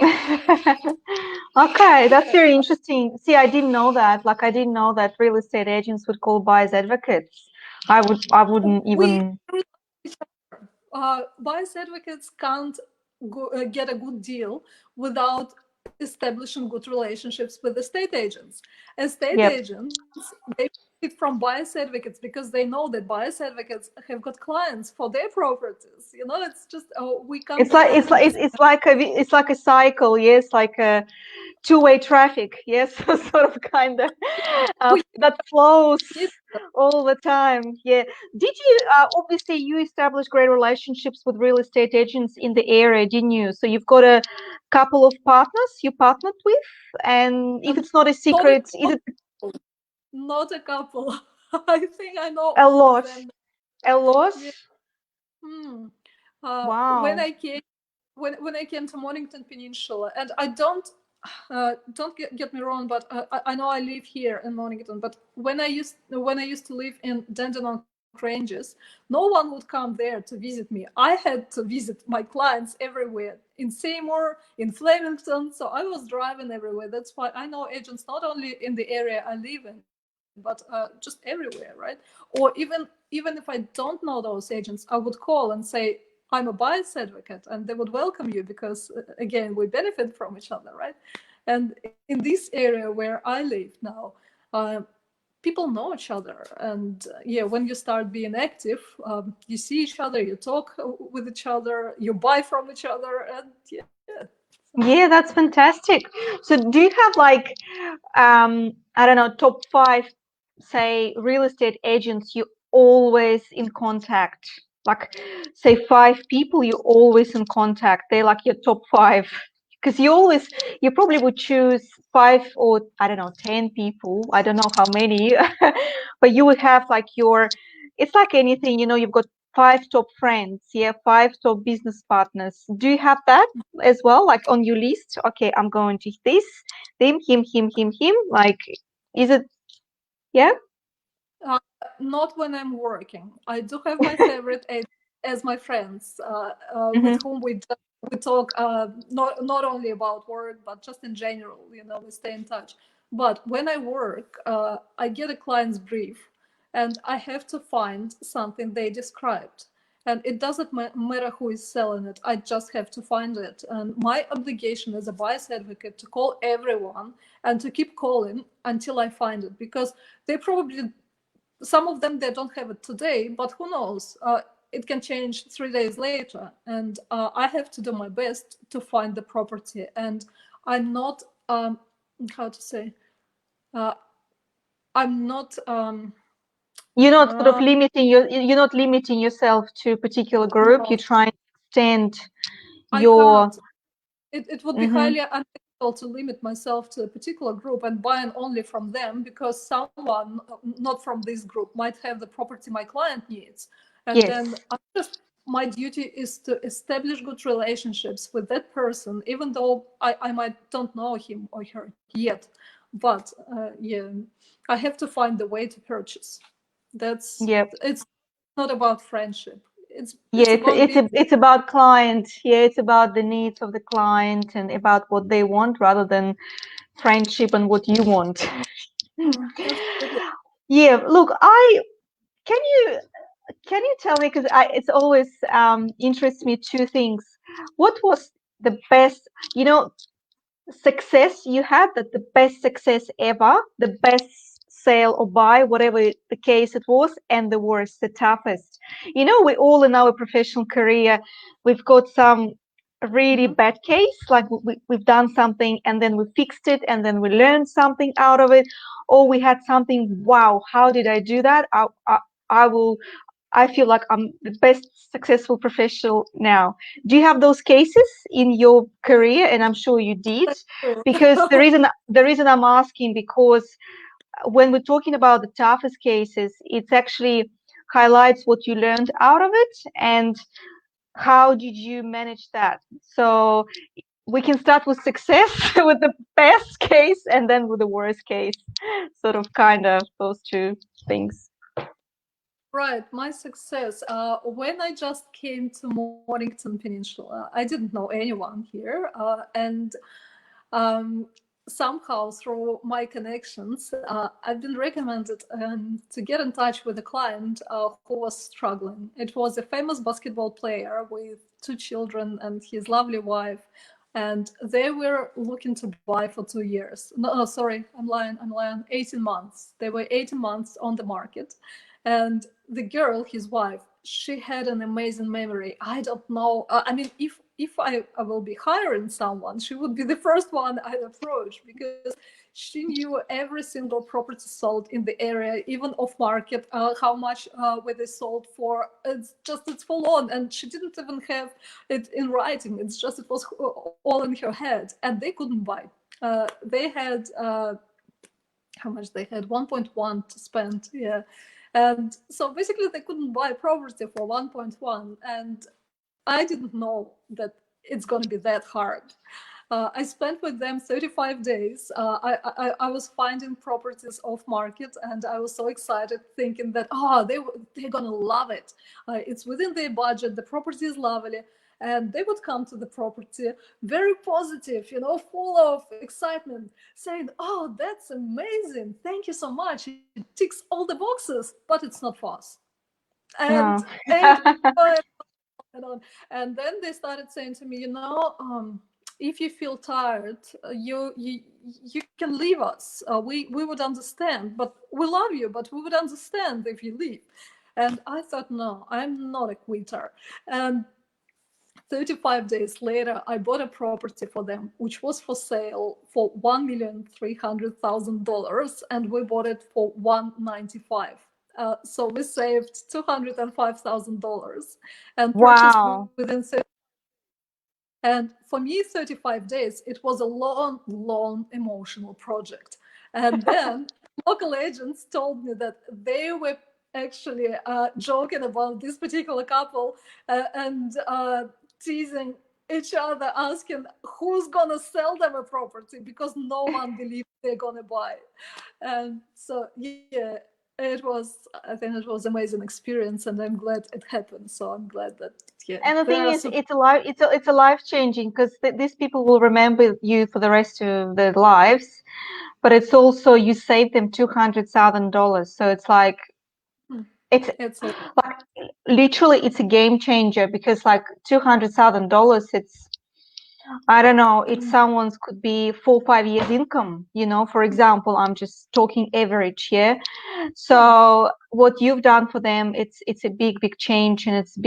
[SPEAKER 1] Okay, that's very interesting. See, I didn't know that. Like, I didn't know that real estate agents would call buyers advocates. I wouldn't
[SPEAKER 2] we
[SPEAKER 1] even.
[SPEAKER 2] buyers advocates can't get a good deal without establishing good relationships with estate agents. Estate
[SPEAKER 1] Yep.
[SPEAKER 2] agents, they benefit from buyers advocates because they know that buyers advocates have got clients for their properties. You know, it's just we can't
[SPEAKER 1] It's like
[SPEAKER 2] deny that. Just
[SPEAKER 1] it's like a cycle, yes, like a two-way traffic, yes, sort of kind of
[SPEAKER 2] we
[SPEAKER 1] that flows
[SPEAKER 2] need.
[SPEAKER 1] all the time. Yeah. Did you obviously you established great relationships with real estate agents in the area, didn't you? So you've got a couple of partners you partnered with, and if
[SPEAKER 2] And
[SPEAKER 1] it's not a
[SPEAKER 2] not a
[SPEAKER 1] secret, is it
[SPEAKER 2] couple. Not a couple. I think I know
[SPEAKER 1] a
[SPEAKER 2] all of
[SPEAKER 1] lot?
[SPEAKER 2] them.
[SPEAKER 1] A lot?
[SPEAKER 2] Yeah. Hmm. When
[SPEAKER 1] Wow.
[SPEAKER 2] I came when I came to Mornington Peninsula, and I don't get me wrong, but I know I live here in Mornington. But when I used to live in Dandenong Ranges, no one would come there to visit me. I had to visit my clients everywhere in Seymour, in Flemington. So I was driving everywhere. That's why I know agents not only in the area I live in, but just everywhere, right? Or even if I don't know those agents, I would call and say, I'm a buyer's advocate, and they would welcome you because, again, we benefit from each other, right? And in this area where I live now, people know each other. And yeah, when you start being active, you see each other, you talk with each other, you buy from each other, and yeah.
[SPEAKER 1] Yeah, that's fantastic. So do you have like I don't know, top five, say, real estate agents you always in contact? Like, say, five people you always in contact. They're like your top five. Because you probably would choose five or I don't know, 10 people. I don't know how many, but you would have like it's like anything, you've got five top friends, yeah, five top business partners. Do you have that as well, like on your list? Okay, I'm going to this, them, him. Like, is it? Yeah.
[SPEAKER 2] Uh, Not when I'm working. I do have my favorite as my friends, with
[SPEAKER 1] Hmm.
[SPEAKER 2] whom we talk not only about work but just in general. You know, we stay in touch. But when I work, I get a client's brief, and I have to find something they described. And it doesn't matter who is selling it. I just have to find it. And my obligation as a buyer's advocate to call everyone and to keep calling until I find it, because they probably, some of them, they don't have it today, but who knows, it can change 3 days later, and I have to do my best to find the property. And I'm not, how to say, uh, I'm not, uh,
[SPEAKER 1] You're not limiting yourself to a particular group. You're
[SPEAKER 2] no,
[SPEAKER 1] trying to extend
[SPEAKER 2] I
[SPEAKER 1] your.
[SPEAKER 2] can't. It would be
[SPEAKER 1] Hmm.
[SPEAKER 2] highly unethical to limit myself to a particular group and buying only from them, because someone not from this group might have the property my client needs. And then
[SPEAKER 1] Yes.
[SPEAKER 2] my duty is to establish good relationships with that person, even though I might don't know him or her yet. But yeah, I have to find the way to purchase.
[SPEAKER 1] Yeah.
[SPEAKER 2] It's not about friendship.
[SPEAKER 1] Yeah,
[SPEAKER 2] It's about being.
[SPEAKER 1] it's about client. Yeah, it's about the needs of the client and about what they want rather than friendship and what you want.
[SPEAKER 2] Absolutely.
[SPEAKER 1] Yeah, look, I can you can you tell me, because I it's always interests me, two things. What was the best, success you had, that the best success ever, the best sale or buy, whatever the case it was, and the worst, the toughest? We all in our professional career, we've got some really
[SPEAKER 2] Mhm.
[SPEAKER 1] bad case, like we've done something and then we fixed it and then we learned something out of it, or we had something, wow, how did I do that? I will I feel like I'm the best successful professional now. Do you have those cases in your career? And I'm sure you did,
[SPEAKER 2] Sure.
[SPEAKER 1] because the reason I'm asking, because when we're talking about the toughest cases, it's actually highlights what you learned out of it and how did you manage that. So we can start with success with the best case and then with the worst case, sort of kind of those two things.
[SPEAKER 2] Right, my success. When I just came to Mornington Peninsula, I didn't know anyone here, and um, somehow through my connections, I've been recommended to get in touch with a client who was struggling. It was a famous basketball player with two children and his lovely wife, and they were looking to buy for 2 years. No, sorry, I'm lying. 18 months. They were 18 months on the market, and the girl, his wife, she had an amazing memory. I don't know. I mean, if I will be hiring someone, she would be the first one I'd approach, because she knew every single property sold in the area, even off market, how much were they sold for. It's full on, and she didn't even have it in writing. It's just it was all in her head, and they couldn't buy. They had how much they had 1.1 to spend, yeah, and so basically they couldn't buy property for 1.1, and I didn't know that it's going to be that hard. I spent with them 35 days. I was finding properties off market, and I was so excited, thinking that they're gonna love it. It's within their budget. The property is lovely, and they would come to the property very positive, full of excitement, saying, "Oh, that's amazing! Thank you so much. It ticks all the boxes, but it's not for us." And
[SPEAKER 1] No.
[SPEAKER 2] it and on. And then they started saying to me, if you feel tired, you can leave us. We would understand, but we love you, but we would understand if you leave. And I thought, no, I'm not a quitter. And 35 days later, I bought a property for them, which was for sale for $1,300,000, and we bought it for $195. So we saved $205,000 and purchased
[SPEAKER 1] Wow.
[SPEAKER 2] within 30. And for me, 35 days, it was a long, long emotional project. And then local agents told me that they were actually joking about this particular couple and teasing each other, asking who's gonna sell them a property, because no one believed they're gonna buy. And so, yeah, I think it was amazing experience, and I'm glad it happened. So I'm glad that, yeah,
[SPEAKER 1] And the
[SPEAKER 2] there
[SPEAKER 1] thing
[SPEAKER 2] are
[SPEAKER 1] is,
[SPEAKER 2] some.
[SPEAKER 1] it's a life changing, because these people will remember you for the rest of their lives. But it's also you saved them $200,000. So it's like it's
[SPEAKER 2] It's a
[SPEAKER 1] like literally it's a game changer, because like $200,000, it's, I don't know, it's someone's could be 4 or 5 years income, for example. I'm just talking average here.
[SPEAKER 2] Right.
[SPEAKER 1] So what you've done for them, it's a big change, and it's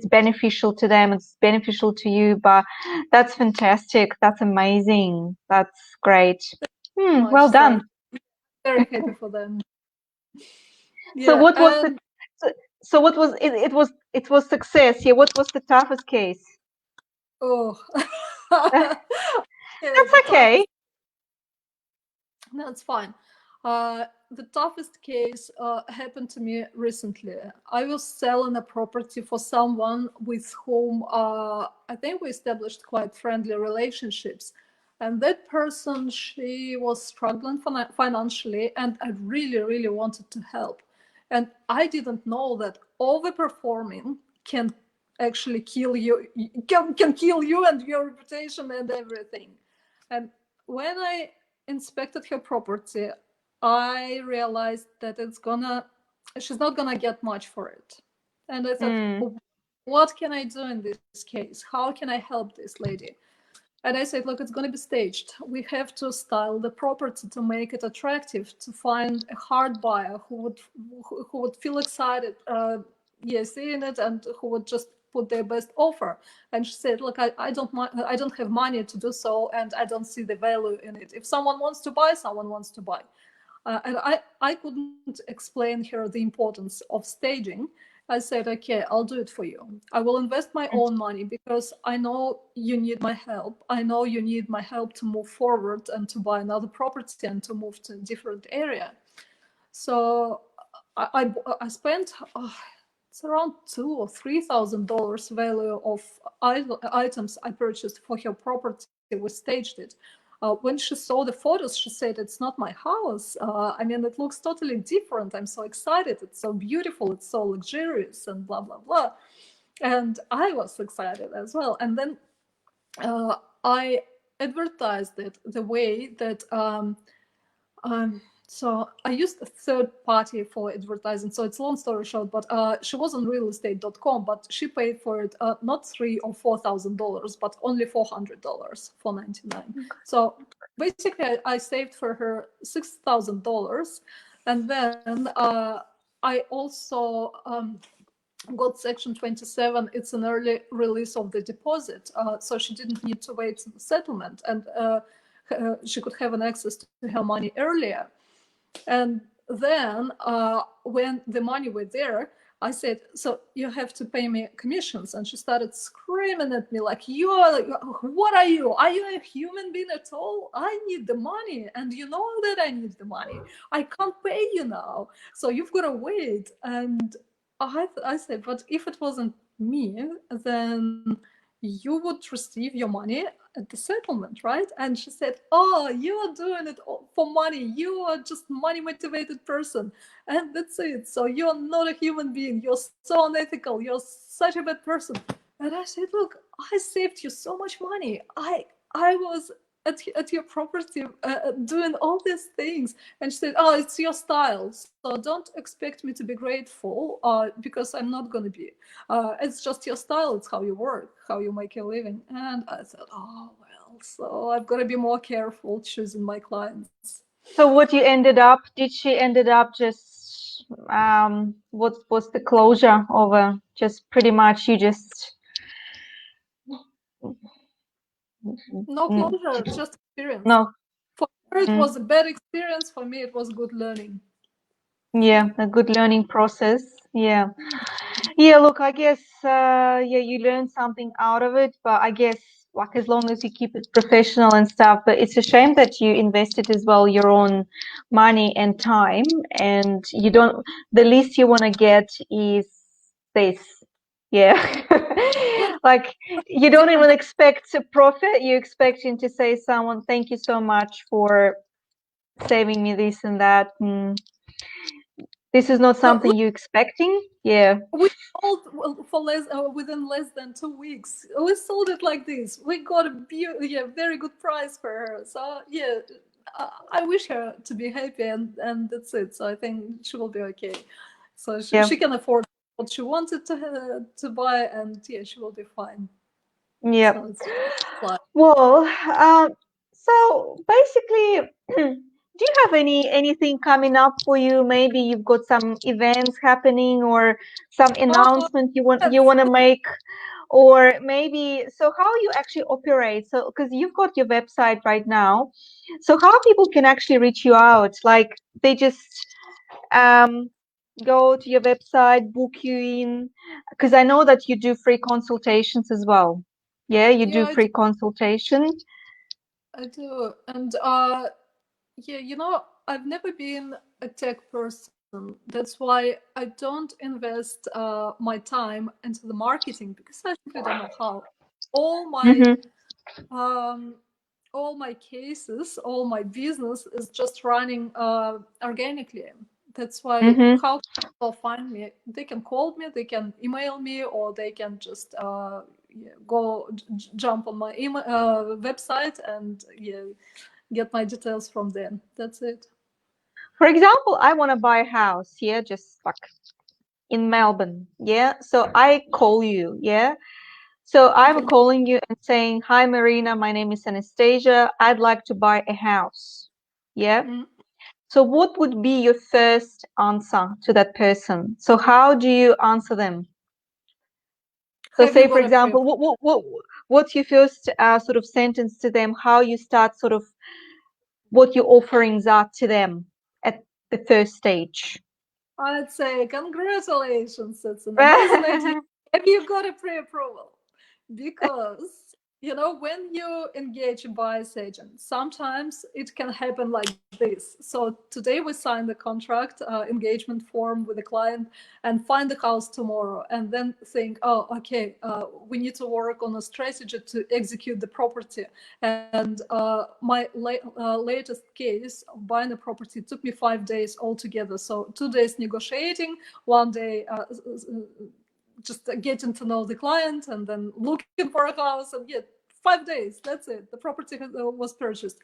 [SPEAKER 1] beneficial to them, it's beneficial to you. But that's fantastic. That's amazing. That's great.
[SPEAKER 2] Much.
[SPEAKER 1] Well
[SPEAKER 2] So
[SPEAKER 1] done.
[SPEAKER 2] I'm very happy for them.
[SPEAKER 1] So
[SPEAKER 2] Yeah,
[SPEAKER 1] what was the
[SPEAKER 2] and
[SPEAKER 1] so, so what was it, it was success. Yeah, what was the toughest case?
[SPEAKER 2] oh,
[SPEAKER 1] That's
[SPEAKER 2] yeah, the
[SPEAKER 1] okay.
[SPEAKER 2] toughest. That's fine. The toughest case happened to me recently. I was selling a property for someone with whom I think we established quite friendly relationships. And that person, she was struggling financially, and I really, really wanted to help. And I didn't know that overperforming can actually kill you, can kill you and your reputation and everything. And when I inspected her property, I realized that she's not gonna get much for it. And I thought,
[SPEAKER 1] Mm,
[SPEAKER 2] what can I do in this case? How can I help this lady? And I said, look, it's going to be staged. We have to style the property to make it attractive, to find a hard buyer who would feel excited, seeing it, and who would just put their best offer. And she said, look, I don't have money to do so, and I don't see the value in it. If someone wants to buy, someone wants to buy. And I couldn't explain her the importance of staging. I said, okay, I'll do it for you. I will invest my own money, because I know you need my help. I know you need my help to move forward and to buy another property and to move to a different area. So I spent it's around $2,000 or $3,000 value of items I purchased for her property. We staged it. When she saw the photos, she said, "It's not my house. I mean, it looks totally different. I'm so excited. It's so beautiful. It's so luxurious and blah, blah, blah." And I was excited as well. And then I advertised it the way that so I used a third party for advertising. So it's a long story short, but she was on realestate.com, but she paid for it not $3,000 or $4,000, but only $400 for 99. So basically, I saved for her $6,000, and then I also got Section 27. It's an early release of the deposit, so she didn't need to wait to the settlement, and she could have an access to her money earlier. And then when the money were there, I said, "So you have to pay me commissions." And she started screaming at me like, "What are you? Are you a human being at all? I need the money, and you know that I need the money. I can't pay you now, so you've got to wait." And I said, "But if it wasn't me, then you would receive your money at the settlement, right?" And she said, "Oh, you are doing it for money. You are just money motivated person, and that's it. So you're not a human being. You're so unethical. You're such a bad person." And I said, "Look, I saved you so much money. I was at your property doing all these things." And she said, "Oh, it's your style. So don't expect me to be grateful because I'm not going to be. It's just your style. It's how you work, how you make a living." And I thought, oh, well, so I've got to be more careful choosing my clients.
[SPEAKER 1] So what you ended up, did she ended up just, what was the closure over? Just pretty much you just,
[SPEAKER 2] No closure, just experience.
[SPEAKER 1] no.
[SPEAKER 2] For her, it was a bad experience. For me, it was good learning.
[SPEAKER 1] Yeah, a good learning process. Yeah. Yeah, look, I guess, yeah, you learn something out of it, but I guess, like, as long as you keep it professional and stuff, but it's a shame that you invested as well your own money and time, and you don't, the least you want to get is this. Yeah. Like, you don't even expect a profit, you're expecting to say someone, "Thank you so much for saving me this and that." This is not something you're expecting. Yeah.
[SPEAKER 2] We sold for within less than 2 weeks. We sold it like this. We got a very good price for her. So yeah, I wish her to be happy, and that's it. So I think she will be okay. So she can afford what she wanted to buy, and yeah, she will be fine.
[SPEAKER 1] Yeah.
[SPEAKER 2] So it's fine.
[SPEAKER 1] Well, so basically, do you have anything coming up for you? Maybe you've got some events happening or some announcement you want to make, or maybe, so how you actually operate? So because you've got your website right now, so how people can actually reach you out? Like they just go to your website, book you in, because I know that you do free consultations as well. Yeah, you do free consultation.
[SPEAKER 2] I do. And yeah, I've never been a tech person. That's why I don't invest my time into the marketing, because I simply don't know how. All my all my cases, all my business is just running organically. That's why how people find me, they can call me, they can email me, or they can just go jump on my email website and get my details from them. That's it.
[SPEAKER 1] For example, I want to buy a house, yeah, just like in Melbourne, yeah. So I call you, yeah. So I'm calling you and saying, "Hi, Marina, my name is Anastasia. I'd like to buy a house." Yeah. So what would be your first answer to that person? So how do you answer them? So say, for example, what's your first sort of sentence to them? How you start sort of what your offerings are to them at the first stage?
[SPEAKER 2] I'd say, "Congratulations, it's an amazing idea. Have you got a pre-approval?" Because when you engage a buyer's agent, sometimes it can happen like this. So today we sign the contract, engagement form with the client, and find the house tomorrow, and then think, oh, okay, we need to work on a strategy to execute the property. And my latest case of buying a property took me 5 days altogether. So 2 days negotiating, 1 day just getting to know the client, and then looking for a house, and 5 days, that's it, the property was purchased.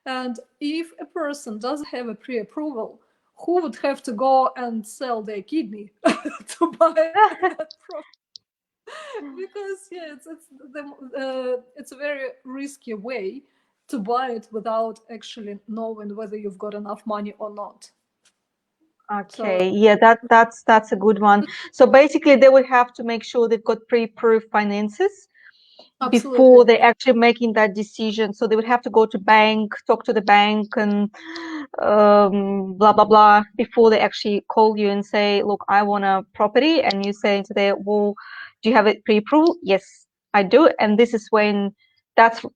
[SPEAKER 2] And if a person doesn't have a pre-approval, who would have to go and sell their kidney to buy that property? Because it's a very risky way to buy it without actually knowing whether you've got enough money or not.
[SPEAKER 1] Okay, yeah, that's a good one. So basically, they would have to make sure they've got pre-approved finances before they're actually making that decision. So they would have to go to bank, talk to the bank, and blah blah blah before they actually call you and say, "Look, I want a property," and you say to them, "Well, do you have it pre-approved?" "Yes, I do." And this is when that's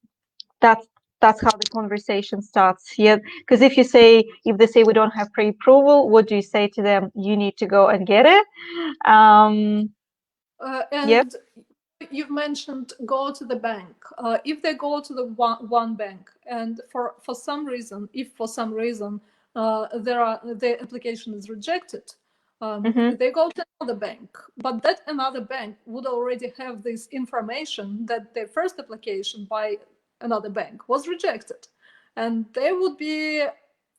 [SPEAKER 1] how the conversation starts. Yeah, because if they say we don't have pre-approval, what do you say to them? You need to go and get it.
[SPEAKER 2] And you've mentioned go to the bank. If they go to the one bank, and for some reason, their application is rejected, they go to another bank, but that another bank would already have this information that their first application by another bank was rejected, and they would be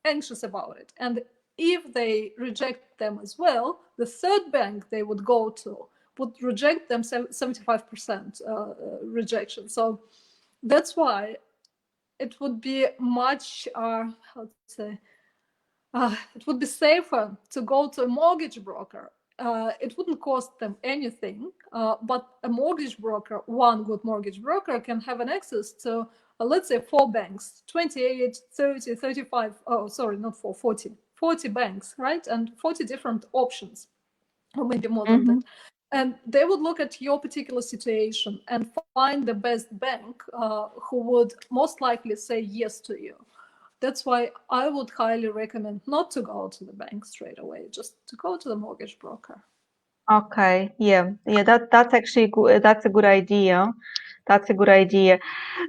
[SPEAKER 2] anxious about it. And if they reject them as well, the third bank they would go to would reject them 75% rejection. So that's why it would be much, it would be safer to go to a mortgage broker. It wouldn't cost them anything, but a mortgage broker, one good mortgage broker, can have an access to, let's say, 4 banks, 28, 30, 35, oh, sorry, not 4, 40 banks, right? And 40 different options, or maybe more than that. And they would look at your particular situation and find the best bank who would most likely say yes to you. That's why I would highly recommend not to go to the bank straight away, just to go to the mortgage broker.
[SPEAKER 1] Okay, yeah, that's actually good. That's a good idea. That's a good idea.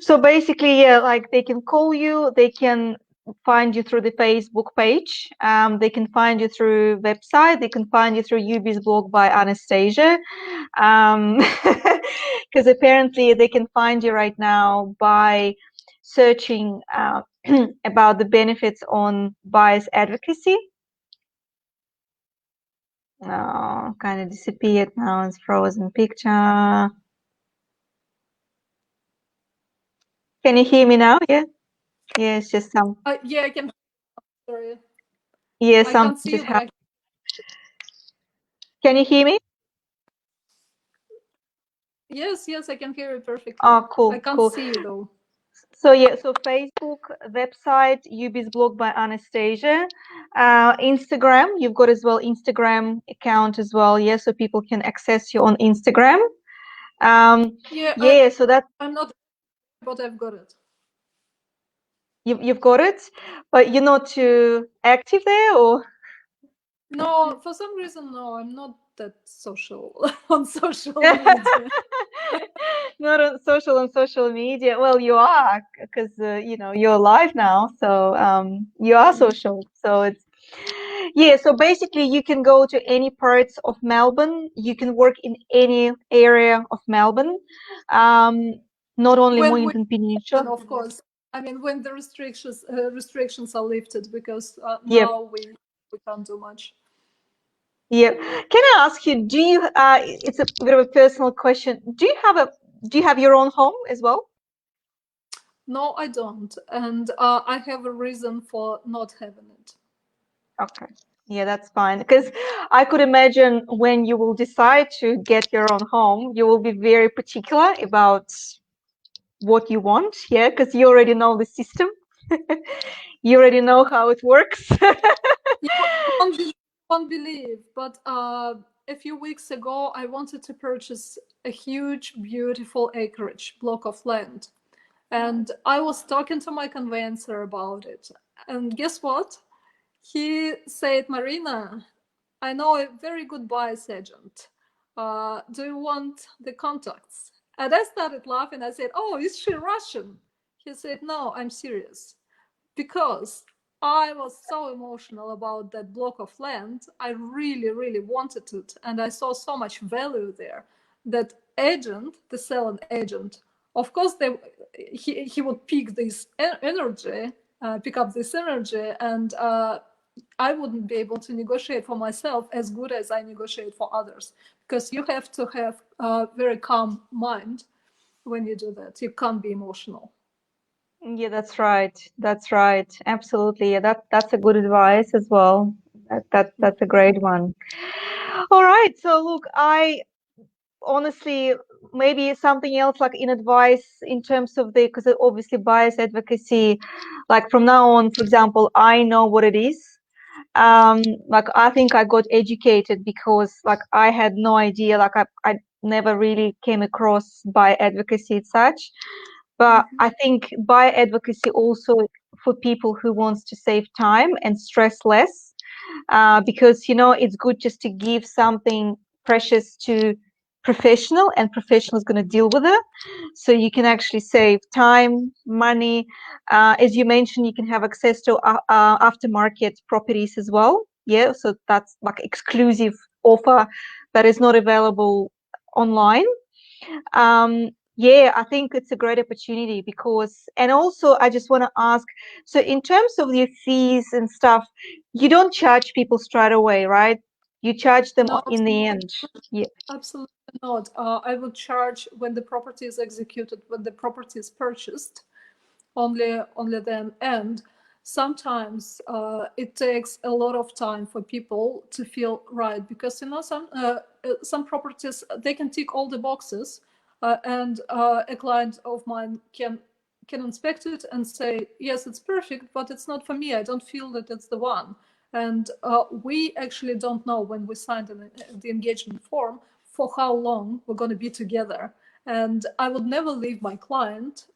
[SPEAKER 1] So basically, yeah, like they can call you, they can find you through the Facebook page, they can find you through website, they can find you through UB's blog by Anastasia, because apparently they can find you right now by searching about the benefits on buyer's advocacy. Oh, kind of disappeared now. It's frozen picture. Can you hear me now? Yeah. Yeah, it's just some.
[SPEAKER 2] Yeah, I can. Sorry.
[SPEAKER 1] Yeah,
[SPEAKER 2] I can't see you, but
[SPEAKER 1] Can you hear me?
[SPEAKER 2] Yes, I can hear you perfectly.
[SPEAKER 1] Oh, cool.
[SPEAKER 2] I can't see you though.
[SPEAKER 1] So yeah, so Facebook, website, UB's blog by Anastasia, Instagram. You've got as well Instagram account as well. Yeah, so people can access you on Instagram.
[SPEAKER 2] Yeah.
[SPEAKER 1] So that
[SPEAKER 2] I'm not, but I've got it.
[SPEAKER 1] You've got it, but you're not too active there, or?
[SPEAKER 2] No, for some reason, no, I'm not that social on social media.
[SPEAKER 1] Not on social media. Well, you are, because you're live now, so you are social. So it's so basically you can go to any parts of Melbourne. You can work in any area of Melbourne, not only Mornington Peninsula.
[SPEAKER 2] Of course, I mean when the restrictions are lifted, because now we can't do much.
[SPEAKER 1] Yeah. Can I ask you, do you it's a bit of a personal question. Do you have your own home as well?
[SPEAKER 2] No, I don't. And I have a reason for not having it.
[SPEAKER 1] Okay. Yeah, that's fine. Because I could imagine when you will decide to get your own home, you will be very particular about what you want. Yeah, because you already know the system. You already know how it works.
[SPEAKER 2] You won't believe, but a few weeks ago, I wanted to purchase a huge, beautiful acreage block of land. And I was talking to my conveyancer about it. And guess what? He said, Marina, I know a very good buyer's agent. Do you want the contacts? And I started laughing. I said, oh, is she Russian? He said, no, I'm serious. Because I was so emotional about that block of land. I really, really wanted it. And I saw so much value there. That agent, the selling agent, of course, he would pick this energy, pick up this energy, and I wouldn't be able to negotiate for myself as good as I negotiate for others, because you have to have a very calm mind when you do that. You can't be emotional.
[SPEAKER 1] Yeah, that's right. That's right. Absolutely. Yeah, that's a good advice as well. That's a great one. All right. So look, I honestly maybe something else like in advice in terms of the because obviously bias advocacy, like from now on, for example, I know what it is. Like I think I got educated because like I had no idea, like I never really came across by advocacy as such. But I think by advocacy also for people who wants to save time and stress less, because it's good just to give something precious to professional, and professional is going to deal with it, so you can actually save time, money. As you mentioned, you can have access to aftermarket properties as well. Yeah, so that's like exclusive offer that is not available online. Yeah, I think it's a great opportunity because, and also I just want to ask, so in terms of your fees and stuff, you don't charge people straight away, right? You charge them
[SPEAKER 2] No,
[SPEAKER 1] in the end. Yeah.
[SPEAKER 2] absolutely not. I would charge when the property is executed, when the property is purchased, only then. And sometimes it takes a lot of time for people to feel right, because some properties, they can tick all the boxes, and a client of mine can inspect it and say, yes, it's perfect, but it's not for me. I don't feel that it's the one. And we actually don't know when we signed the engagement form for how long we're going to be together. And I would never leave my client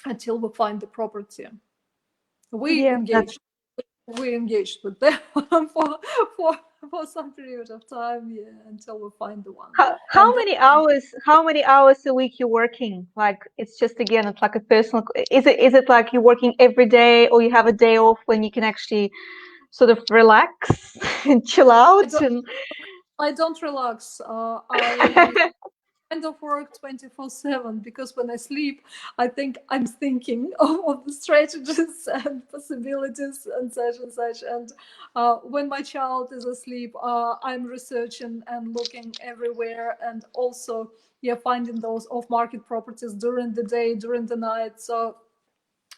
[SPEAKER 2] until we find the property. We
[SPEAKER 1] Yeah,
[SPEAKER 2] engaged. We engaged with them for for for some period of time, yeah, until we find the one.
[SPEAKER 1] how
[SPEAKER 2] And
[SPEAKER 1] many hours, how many hours a week you're working? Like it's just again, it's like a personal, is it like you're working every day or you have a day off when you can actually sort of relax and chill
[SPEAKER 2] I
[SPEAKER 1] out
[SPEAKER 2] don't
[SPEAKER 1] and
[SPEAKER 2] I don't relax. I kind of work 24/7, because when I sleep, I think I'm thinking of the strategies and possibilities and such and such. And when my child is asleep, I'm researching and looking everywhere, and also, yeah, finding those off-market properties during the day, during the night. So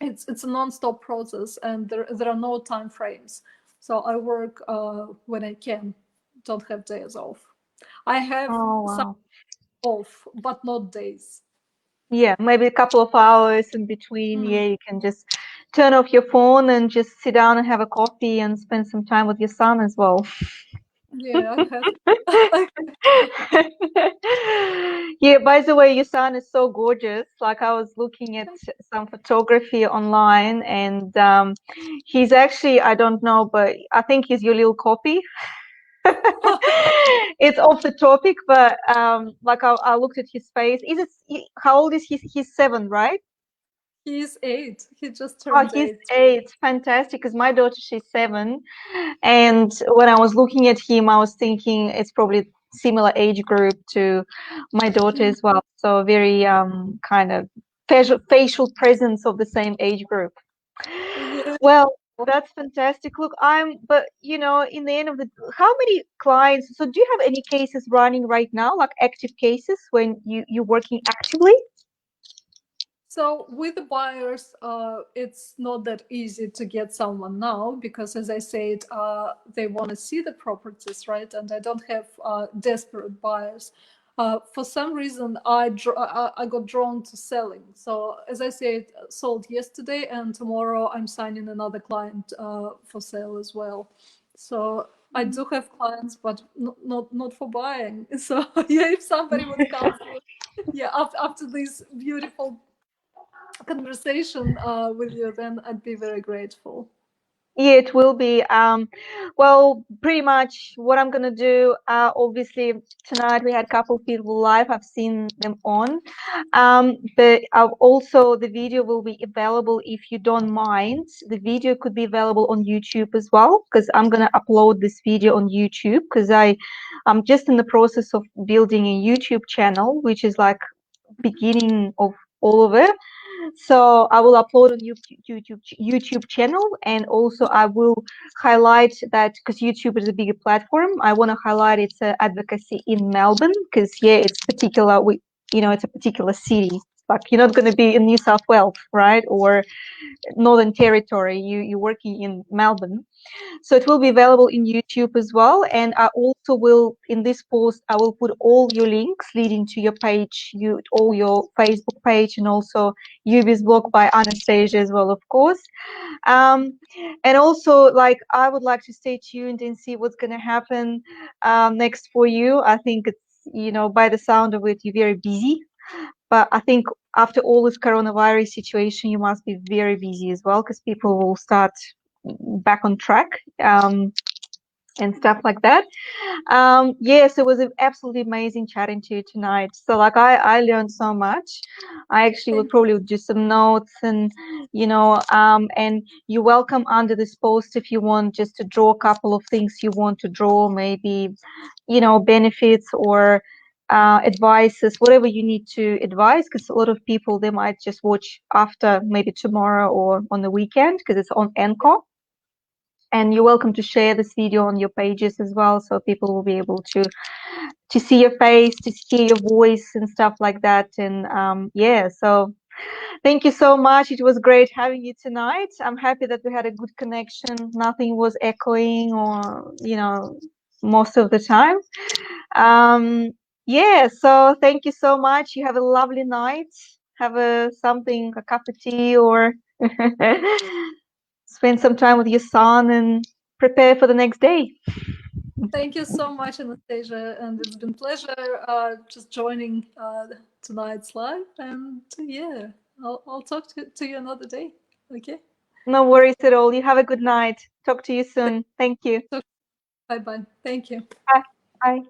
[SPEAKER 2] it's a non-stop process, and there are no time frames. So I work when I can, don't have days off. I have
[SPEAKER 1] oh
[SPEAKER 2] some
[SPEAKER 1] wow.
[SPEAKER 2] off, but not days.
[SPEAKER 1] Yeah, maybe a couple of hours in between.
[SPEAKER 2] Mm,
[SPEAKER 1] Yeah, you can just turn off your phone and just sit down and have a coffee and spend some time with your son as well.
[SPEAKER 2] yeah, I have.
[SPEAKER 1] Yeah, by the way, your son is so gorgeous. Like I was looking at some photography online and he's actually, I don't know, but I think he's your little copy. It's off the topic, but like I looked at his face. How old is he? He's 7, right?
[SPEAKER 2] He's 8. He just
[SPEAKER 1] Oh,
[SPEAKER 2] turned
[SPEAKER 1] he's
[SPEAKER 2] 8.
[SPEAKER 1] 8. Fantastic. Because my daughter, she's 7. And when I was looking at him, I was thinking it's probably similar age group to my daughter
[SPEAKER 2] Mm,
[SPEAKER 1] as well. So very kind of facial presence of the same age group.
[SPEAKER 2] yeah.
[SPEAKER 1] Well, that's fantastic. Look, but in the end of how many clients? So do you have any cases running right now, like active cases when you're working actively?
[SPEAKER 2] So with the buyers, it's not that easy to get someone now, because, as I said, they want to see the properties, right? And I don't have desperate buyers. For some reason, I got drawn to selling. So, as I said, sold yesterday, and tomorrow I'm signing another client for sale as well. So I do have clients, but not for buying. So yeah, if somebody would come through, yeah, after this beautiful conversation with you, then I'd be very grateful.
[SPEAKER 1] Yeah, it will be. Well, pretty much what I'm gonna do. Obviously, tonight we had a couple of people live. I've seen them on. But also the video will be available if you don't mind. The video could be available on YouTube as well, because I'm gonna upload this video on YouTube because I'm just in the process of building a YouTube channel, which is like beginning of all of it. So I will upload on YouTube channel, and also I will highlight that because YouTube is a bigger platform. I want to highlight its advocacy in Melbourne because yeah, it's particular. It's a particular city. Like you're not going to be in New South Wales, right, or Northern Territory. You're working in Melbourne. So it will be available in YouTube as well. And I also will, in this post, I will put all your links leading to your page, all your Facebook page, and also Yubi's blog by Anastasia as well, of course. And also, like, I would like to stay tuned and see what's going to happen next for you. I think it's, by the sound of it, you're very busy. But I think after all this coronavirus situation, you must be very busy as well because people will start back on track and stuff like that. Yes, it was absolutely amazing chatting to you tonight. So like I learned so much. I actually would probably do some notes and and you're welcome under this post if you want just to draw a couple of things you want to draw, maybe benefits or advices, whatever you need to advise, because a lot of people, they might just watch after maybe tomorrow or on the weekend because it's on Anchor. And you're welcome to share this video on your pages as well, so people will be able to see your face, to hear your voice and stuff like that. And yeah, so thank you so much. It was great having you tonight. I'm happy that we had a good connection. Nothing was echoing or most of the time. Yeah, so thank you so much. You have a lovely night. Have a cup of tea, or spend some time with your son and prepare for the next day.
[SPEAKER 2] Thank you so much, Anastasia, and it's been a pleasure just joining tonight's live. And yeah, I'll talk to you another day. Okay.
[SPEAKER 1] No worries at all. You have a good night. Talk to you soon. Thank you.
[SPEAKER 2] Bye bye. Thank you.
[SPEAKER 1] Bye. Bye.